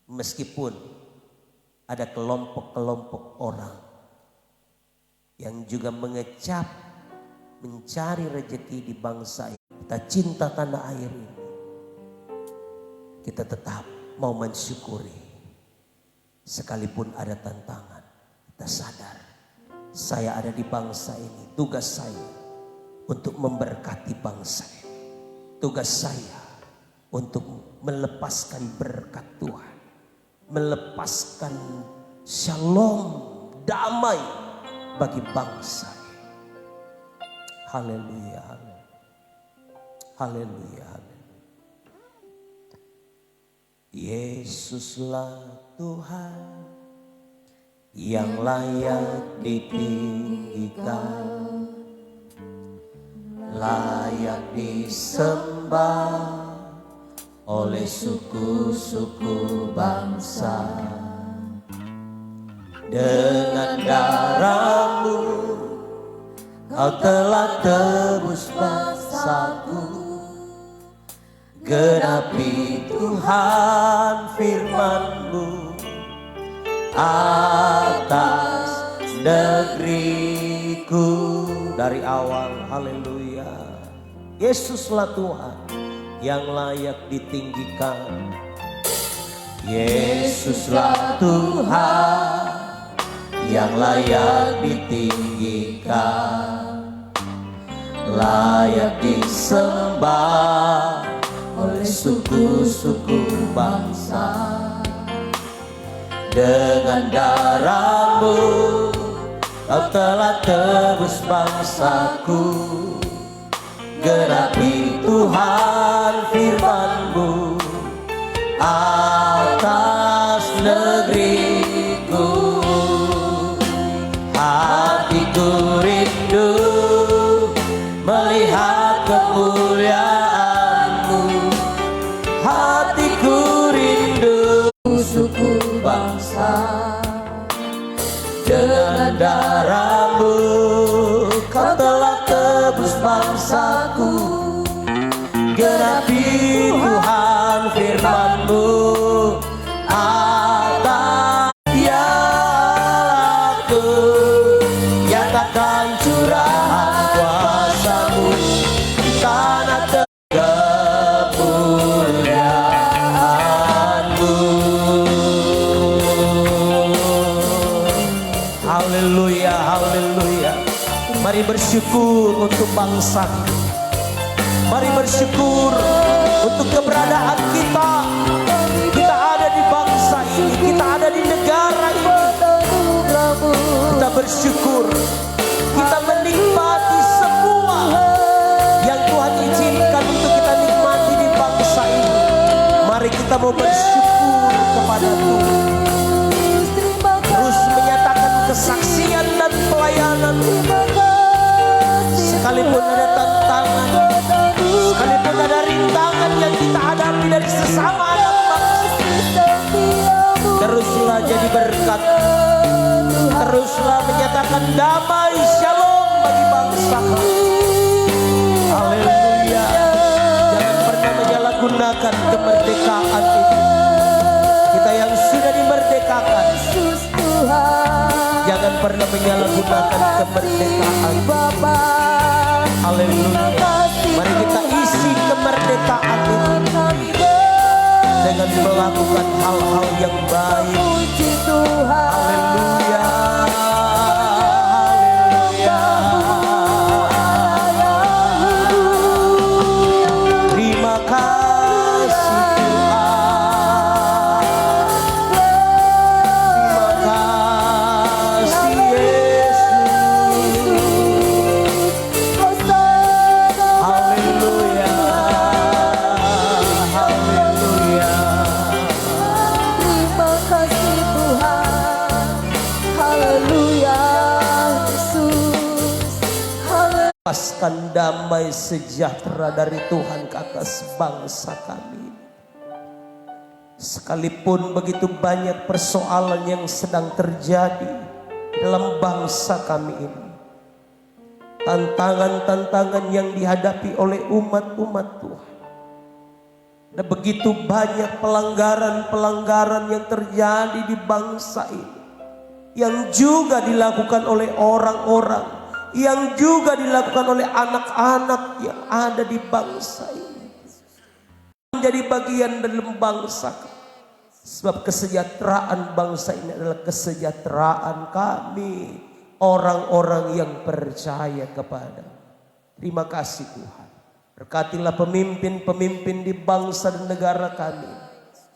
Meskipun ada kelompok-kelompok orang yang juga mengecap, mencari rezeki di bangsa ini. Kita cinta tanah air ini. Kita tetap mau mensyukuri. Sekalipun ada tantangan, kita sadar saya ada di bangsa ini. Tugas saya untuk memberkati bangsa ini. Tugas saya untuk melepaskan berkat Tuhan, melepaskan shalom, damai bagi bangsa. Haleluya, haleluya. Haleluya, haleluya. Yesuslah Tuhan yang layak ditinggikan, layak disembah oleh suku-suku bangsa. Dengan darah-Mu Kau telah tebus bangsaku. Genapi Tuhan firman-Mu atas negeriku. Dari awal, haleluya. Yesuslah Tuhan yang layak ditinggikan. Yesuslah Tuhan yang layak ditinggikan, layak disembah oleh suku-suku bangsa. Dengan darah-Mu Kau telah tebus bangsaku. Genapi Tuhan firman-Mu atas negeriku. Hatiku rindu melihat kemuliaan-Mu. Hatiku rindu suku bangsa. Dengan darah-Mu Kau telah tebus bangsaku. Genapi Tuhan firman-Mu atas aku. Nyatakan curahan kuasa-Mu di tanah kemuliaan-Mu. Haleluya, haleluya. Mari bersyukur untuk bangsa kita. Mari bersyukur untuk keberadaan kita. Kita ada di bangsa ini, kita ada di negara ini. Kita bersyukur. Kita menikmati semua yang Tuhan izinkan untuk kita nikmati di bangsa ini. Mari kita mau bersyukur kepada Tuhan. Terus menyatakan kesaksian dan pelayanan. Sekalipun ada tantangan, sekalipun ada rintangan yang kita hadapi dari sesama anak bangsa, teruslah jadi berkat. Teruslah menyatakan damai shalom bagi bangsa. Haleluya. Jangan pernah menyalahgunakan kemerdekaan ini. Kita yang sudah dimerdekakan, jangan pernah menyalahgunakan kemerdekaan. Haleluya. Mari kita isi kemerdekaan ini dengan melakukan hal-hal yang baik. Haleluya. Haleluya. Terima kasih Tuhan. Terima kasih Yesus. Haleluya. Haleluya. Terima kasih Tuhan. Haleluya Yesus. Haleluya. Lepaskan damai sejahtera dari Tuhan ke atas bangsa kami. Sekalipun begitu banyak persoalan yang sedang terjadi dalam bangsa kami ini. Tantangan-tantangan yang dihadapi oleh umat-umat Tuhan. Ada begitu banyak pelanggaran-pelanggaran yang terjadi di bangsa ini. Yang juga dilakukan oleh orang-orang. Yang juga dilakukan oleh anak-anak yang ada di bangsa ini. Menjadi bagian dalam bangsa. Sebab kesejahteraan bangsa ini adalah kesejahteraan kami. Orang-orang yang percaya kepada. Terima kasih Tuhan. Berkatilah pemimpin-pemimpin di bangsa dan negara kami.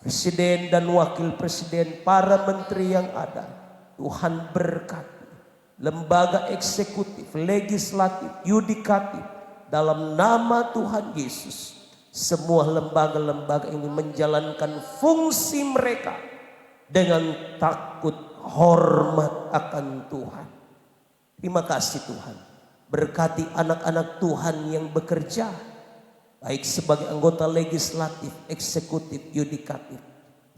Presiden dan wakil presiden, para menteri yang ada. Tuhan berkati. lembaga eksekutif, legislatif, yudikatif, dalam nama Tuhan Yesus, semua lembaga-lembaga ini menjalankan fungsi mereka dengan takut hormat akan Tuhan. Terima kasih Tuhan. Berkati anak-anak Tuhan yang bekerja, baik sebagai anggota legislatif, eksekutif, yudikatif.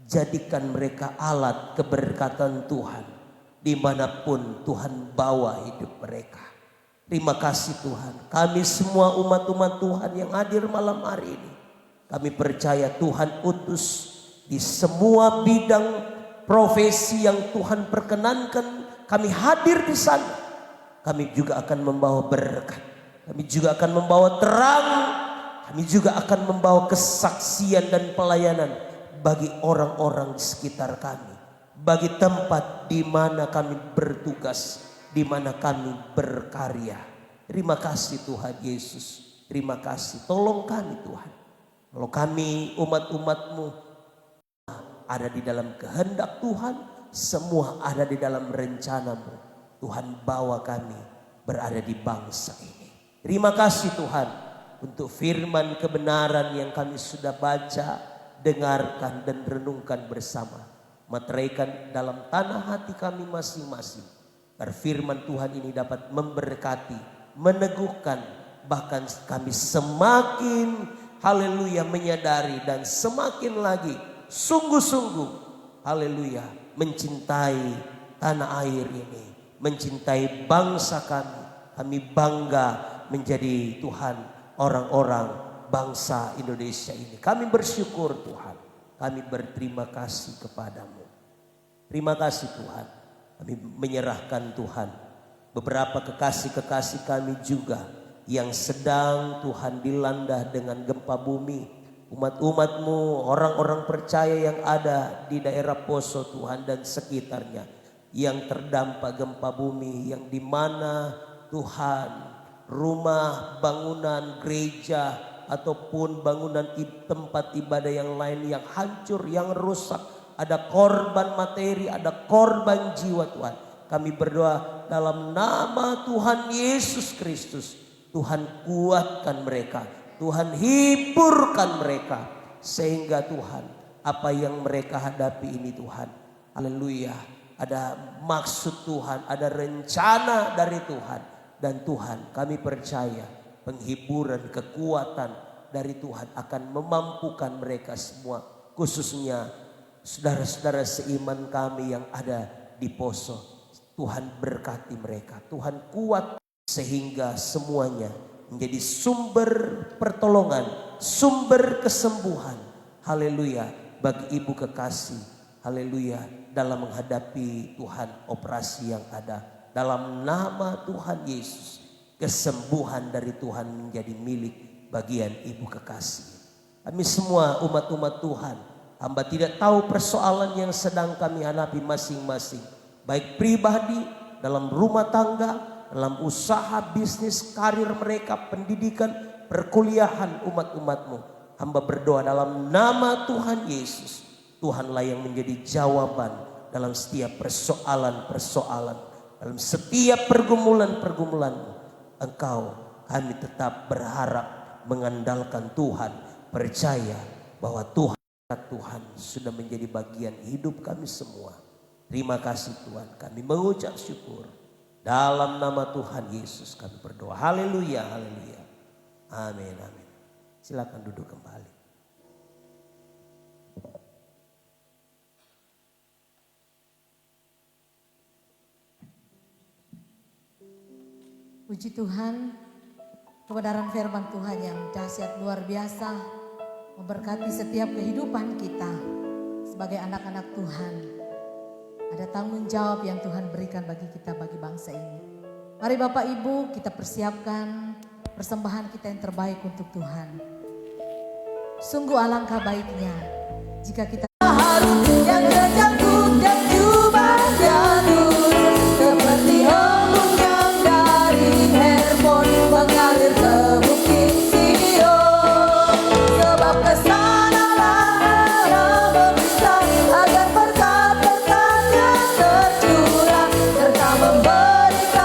Jadikan mereka alat keberkatan Tuhan dimanapun Tuhan bawa hidup mereka. Terima kasih Tuhan. Kami semua umat-umat Tuhan yang hadir malam hari ini, kami percaya Tuhan utus di semua bidang profesi yang Tuhan perkenankan kami hadir di sana. Kami juga akan membawa berkat, kami juga akan membawa terang, kami juga akan membawa kesaksian dan pelayanan bagi orang-orang di sekitar kami, bagi tempat di mana kami bertugas, di mana kami berkarya. Terima kasih Tuhan Yesus. Terima kasih. Tolong kami Tuhan. Kalau kami umat-umat-Mu ada di dalam kehendak Tuhan, semua ada di dalam rencana-Mu. Tuhan bawa kami berada di bangsa ini. Terima kasih Tuhan untuk firman kebenaran yang kami sudah baca, dengarkan dan renungkan bersama. Meteraikan dalam tanah hati kami masing-masing. Agar firman Tuhan ini dapat memberkati, meneguhkan, bahkan kami semakin haleluya menyadari dan semakin lagi sungguh-sungguh haleluya mencintai tanah air ini, mencintai bangsa kami. Kami bangga menjadi Tuhan orang-orang bangsa Indonesia ini. Kami bersyukur Tuhan. Kami berterima kasih kepadamu. Terima kasih Tuhan. Kami menyerahkan Tuhan beberapa kekasih-kekasih kami juga yang sedang Tuhan dilanda dengan gempa bumi. Umat-umat-Mu, orang-orang percaya yang ada di daerah Poso Tuhan dan sekitarnya, yang terdampak gempa bumi, yang dimana Tuhan rumah, bangunan, gereja ataupun bangunan tempat ibadah yang lain yang hancur, yang rusak. Ada korban materi, ada korban jiwa Tuhan. Kami berdoa dalam nama Tuhan Yesus Kristus. Tuhan kuatkan mereka, Tuhan hiburkan mereka, sehingga Tuhan apa yang mereka hadapi ini Tuhan, haleluya, ada maksud Tuhan, ada rencana dari Tuhan. Dan Tuhan kami percaya penghiburan, kekuatan dari Tuhan akan memampukan mereka semua, khususnya saudara-saudara seiman kami yang ada di Poso. Tuhan berkati mereka, Tuhan kuat sehingga semuanya menjadi sumber pertolongan, sumber kesembuhan. Haleluya bagi ibu kekasih, haleluya, dalam menghadapi Tuhan operasi yang ada. Dalam nama Tuhan Yesus, kesembuhan dari Tuhan menjadi milik bagian ibu kekasih. Kami semua umat-umat Tuhan, hamba tidak tahu persoalan yang sedang kami hadapi masing-masing, baik pribadi, dalam rumah tangga, dalam usaha, bisnis, karir mereka, pendidikan, perkuliahan umat-umat-Mu. Hamba berdoa dalam nama Tuhan Yesus, Tuhanlah yang menjadi jawaban dalam setiap persoalan-persoalan, dalam setiap pergumulan-pergumulan-Mu. Engkau, kami tetap berharap mengandalkan Tuhan, percaya bahwa Tuhan sudah menjadi bagian hidup kami semua. Terima kasih Tuhan, kami mengucap syukur. Dalam nama Tuhan Yesus kami berdoa. Haleluya, haleluya. Amin, amin. Silakan duduk kembali. Puji Tuhan, kebenaran firman Tuhan yang dahsyat luar biasa memberkati setiap kehidupan kita sebagai anak-anak Tuhan. Ada tanggung jawab yang Tuhan berikan bagi kita, bagi bangsa ini. Mari Bapak Ibu kita persiapkan persembahan kita yang terbaik untuk Tuhan. Sungguh alangkah baiknya jika kita yang terjangkut dan jubah jalur seperti embun yang dari Hermon mengalir ke bukit Sion, sebab kesanalah Allah memisah agar berkat-berkat yang tercurah serta memberikan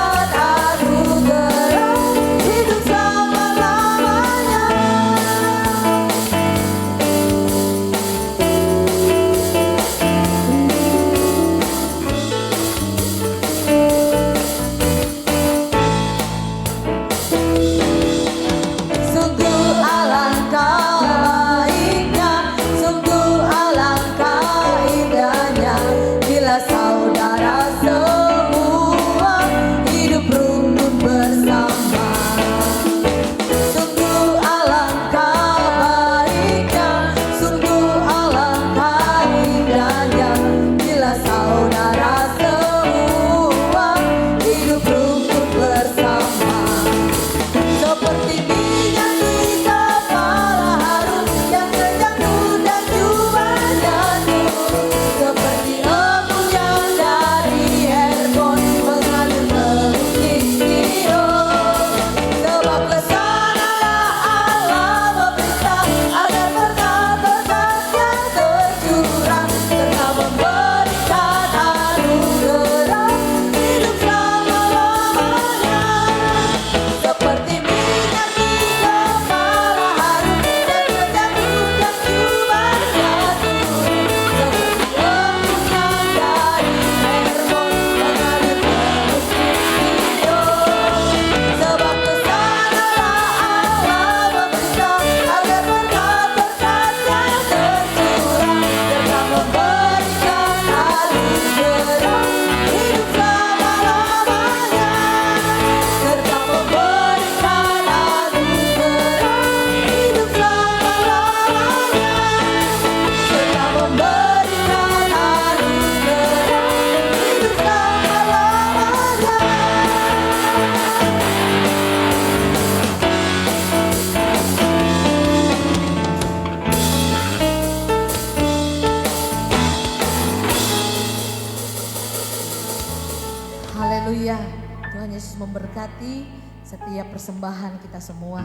Yesus memberkati setiap persembahan kita semua.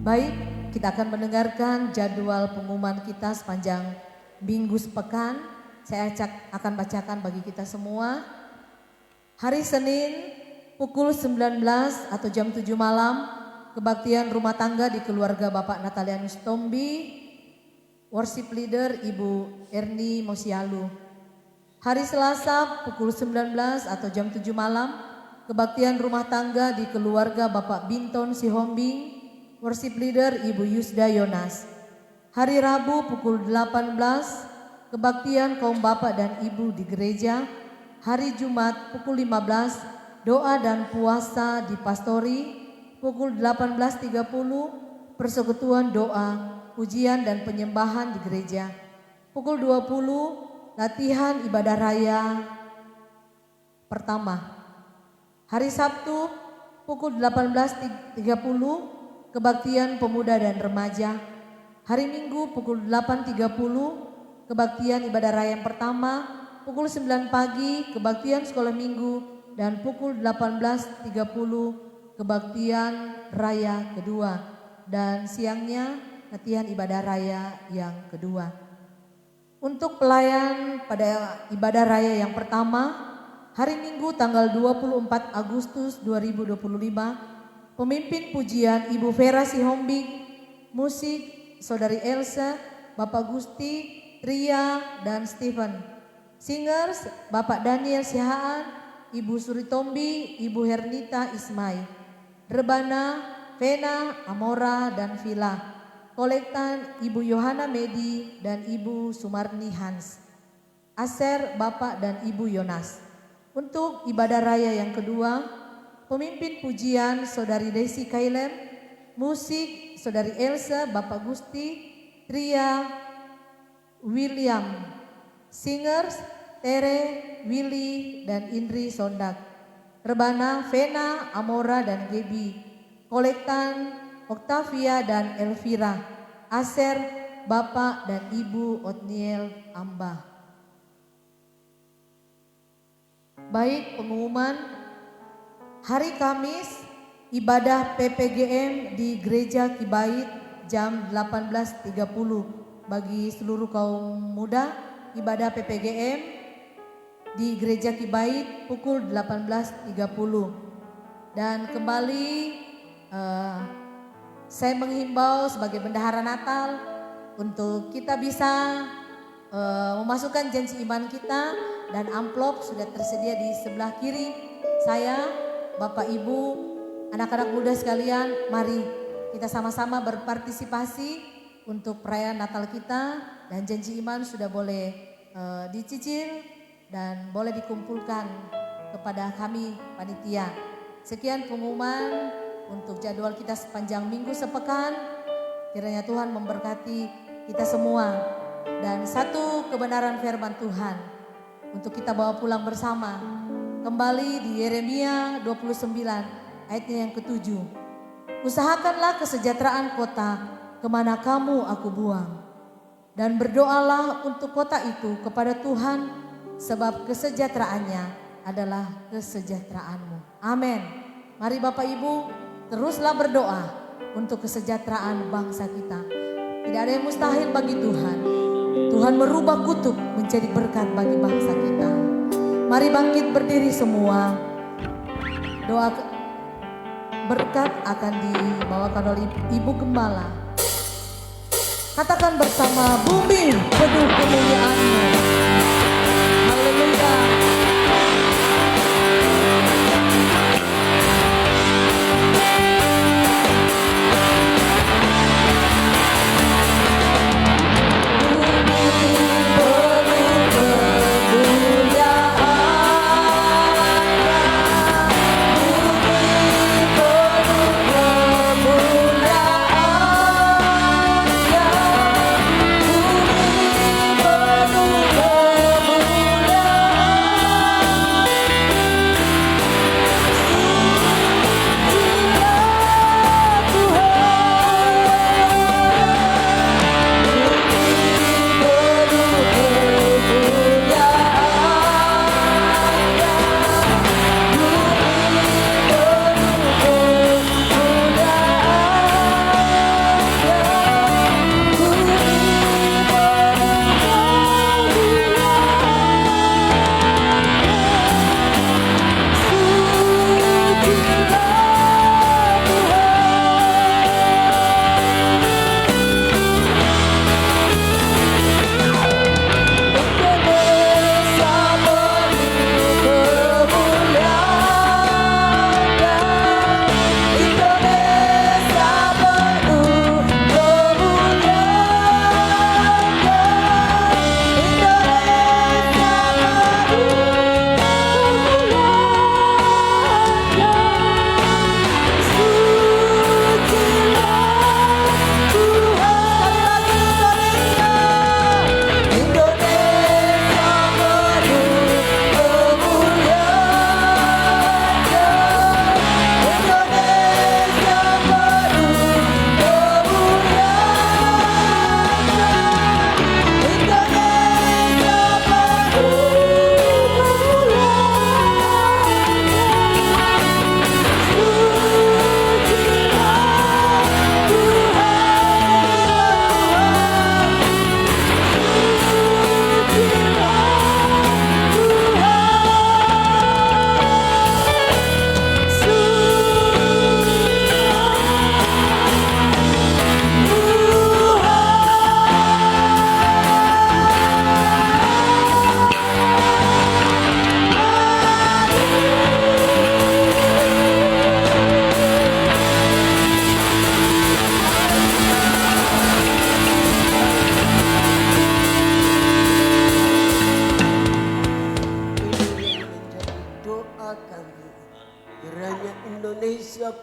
Baik, kita akan mendengarkan jadwal pengumuman kita sepanjang minggu sepekan. Saya akan bacakan bagi kita semua. Hari Senin pukul 19 atau jam 7 malam, kebaktian rumah tangga di keluarga Bapak Natalianus Tombi, worship leader Ibu Erni Mosialu. Hari Selasa pukul 19 atau jam 7 malam, kebaktian rumah tangga di keluarga Bapak Binton Sihombing, worship leader Ibu Yusda Yonas. Hari Rabu pukul 18, kebaktian kaum bapak dan ibu di gereja. Hari Jumat pukul 15, doa dan puasa di pastori. Pukul 18.30, persekutuan doa, pujian dan penyembahan di gereja. Pukul 20, latihan ibadah raya pertama. Hari Sabtu pukul 18.30, kebaktian pemuda dan remaja. Hari Minggu pukul 8.30, kebaktian ibadah raya yang pertama. Pukul 9 pagi, kebaktian sekolah minggu. Dan pukul 18.30, kebaktian raya kedua. Dan siangnya latihan ibadah raya yang kedua. Untuk pelayan pada ibadah raya yang pertama, hari Minggu tanggal 24 Agustus 2025, pemimpin pujian Ibu Vera Sihombing, musik Saudari Elsa, Bapak Gusti, Tria, dan Stephen. Singers Bapak Daniel Sihaan, Ibu Suri Tombi, Ibu Hernita Ismai. Rebana, Vena, Amora, dan Vila. Kolektan Ibu Yohana Medi dan Ibu Sumarni Hans. Aser Bapak dan Ibu Yonas. Untuk ibadah raya yang kedua, pemimpin pujian Saudari Desi Kailem, musik Saudari Elsa, Bapak Gusti, Tria, William, singers Tere, Willy, dan Indri Sondak. Rebana, Vena, Amora, dan Gebi. Kolektan Octavia dan Elvira. Aser, Bapak dan Ibu Otniel Amba. Baik, pengumuman hari Kamis ibadah PPGM di Gereja Kibait jam 18.30 bagi seluruh kaum muda. Ibadah PPGM di Gereja Kibait pukul 18.30. Dan kembali saya menghimbau sebagai bendahara Natal untuk kita bisa memasukkan janji iman kita, dan amplop sudah tersedia di sebelah kiri saya. Bapak Ibu, anak-anak muda sekalian, mari kita sama-sama berpartisipasi untuk perayaan Natal kita, dan janji iman sudah boleh dicicil dan boleh dikumpulkan kepada kami panitia. Sekian pengumuman untuk jadwal kita sepanjang minggu sepekan. Kiranya Tuhan memberkati kita semua. Dan satu kebenaran firman Tuhan untuk kita bawa pulang bersama. Kembali di Yeremia 29 ayatnya yang ke-7. Usahakanlah kesejahteraan kota kemana kamu aku buang. Dan berdoalah untuk kota itu kepada Tuhan, sebab kesejahteraannya adalah kesejahteraanmu. Amin. Mari Bapak Ibu, teruslah berdoa untuk kesejahteraan bangsa kita. Tidak ada yang mustahil bagi Tuhan. Tuhan merubah kutuk menjadi berkat bagi bangsa kita. Mari bangkit berdiri semua. Doa berkat akan dibawakan oleh Ibu Gembala. Katakan bersama, bumi penuh kemuliaan-Mu. Haleluya. Bumi penuh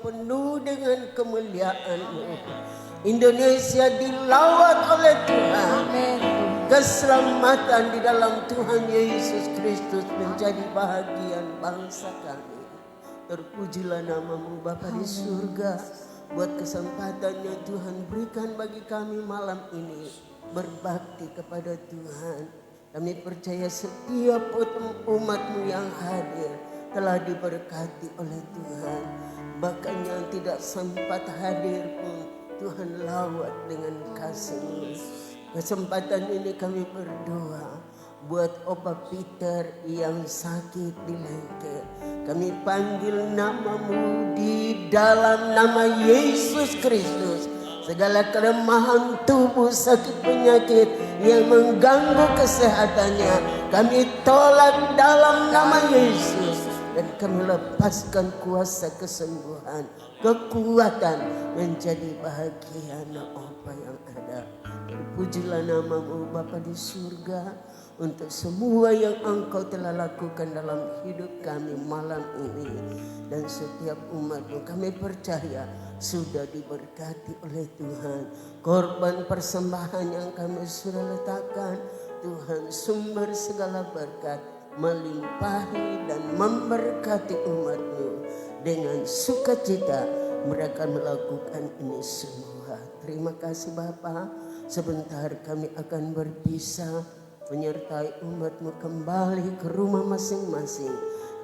penuh dengan kemuliaan-Mu. Indonesia dilawat oleh Tuhan. Amin. Keselamatan di dalam Tuhan Yesus Kristus menjadi bahagian bangsa kami. Terpujilah nama-Mu Bapa di surga. Buat kesempatan yang Tuhan berikan bagi kami malam ini. Berbakti kepada Tuhan. Kami percaya setiap umat-Mu yang hadir telah diberkati oleh Tuhan. Bahkan yang tidak sempat hadir pun Tuhan lawat dengan kasih-Mu. Kesempatan ini kami berdoa buat Opa Peter yang sakit di lengket. Kami panggil nama-Mu di dalam nama Yesus Kristus. Segala kelemahan tubuh, sakit penyakit yang mengganggu kesehatannya, kami tolak dalam nama Yesus. Dan kami lepaskan kuasa kesembuhan, kekuatan menjadi bahagian apa yang ada. Terpujilah nama-Mu Bapa di surga untuk semua yang Engkau telah lakukan dalam hidup kami malam ini. Dan setiap umat-Mu kami percaya sudah diberkati oleh Tuhan. Korban persembahan yang kami sudah letakkan, Tuhan sumber segala berkat melimpahi dan memberkati umat-Mu. Dengan sukacita mereka melakukan ini semua. Terima kasih Bapa. Sebentar kami akan berpisah menyertai umat-Mu kembali ke rumah masing-masing.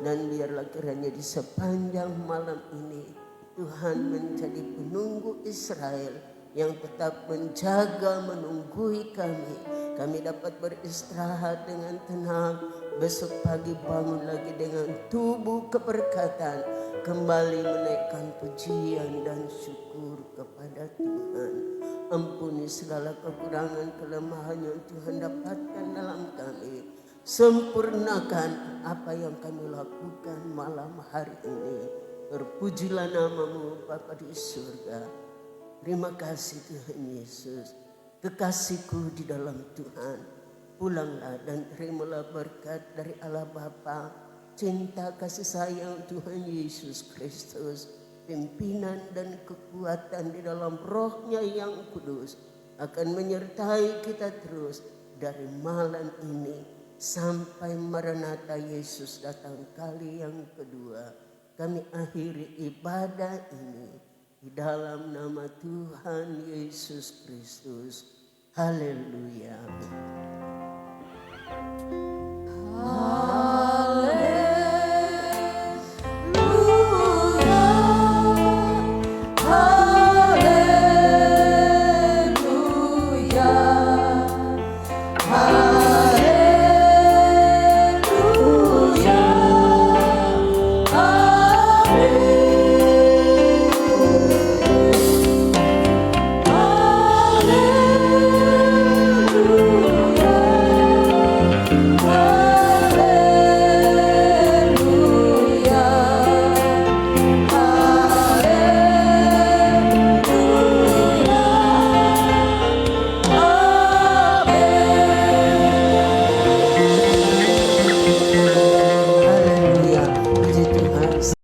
Dan biarlah kiranya di sepanjang malam ini Tuhan menjadi penunggu Israel yang tetap menjaga, menunggui kami. Kami dapat beristirahat dengan tenang. Besok pagi bangun lagi dengan tubuh keberkatan. Kembali menaikkan pujian dan syukur kepada Tuhan. Ampuni segala kekurangan, kelemahan yang Tuhan dapatkan dalam kami. Sempurnakan apa yang kami lakukan malam hari ini. Terpujilah nama-Mu Bapa di surga. Terima kasih Tuhan Yesus. Kekasihku di dalam Tuhan, pulanglah dan terimalah berkat dari Allah Bapa, cinta kasih sayang Tuhan Yesus Kristus, pimpinan dan kekuatan di dalam Roh-Nya yang kudus akan menyertai kita terus dari malam ini sampai Maranatha Yesus datang kali yang kedua. Kami akhiri ibadah ini di dalam nama Tuhan Yesus Kristus. Haleluya.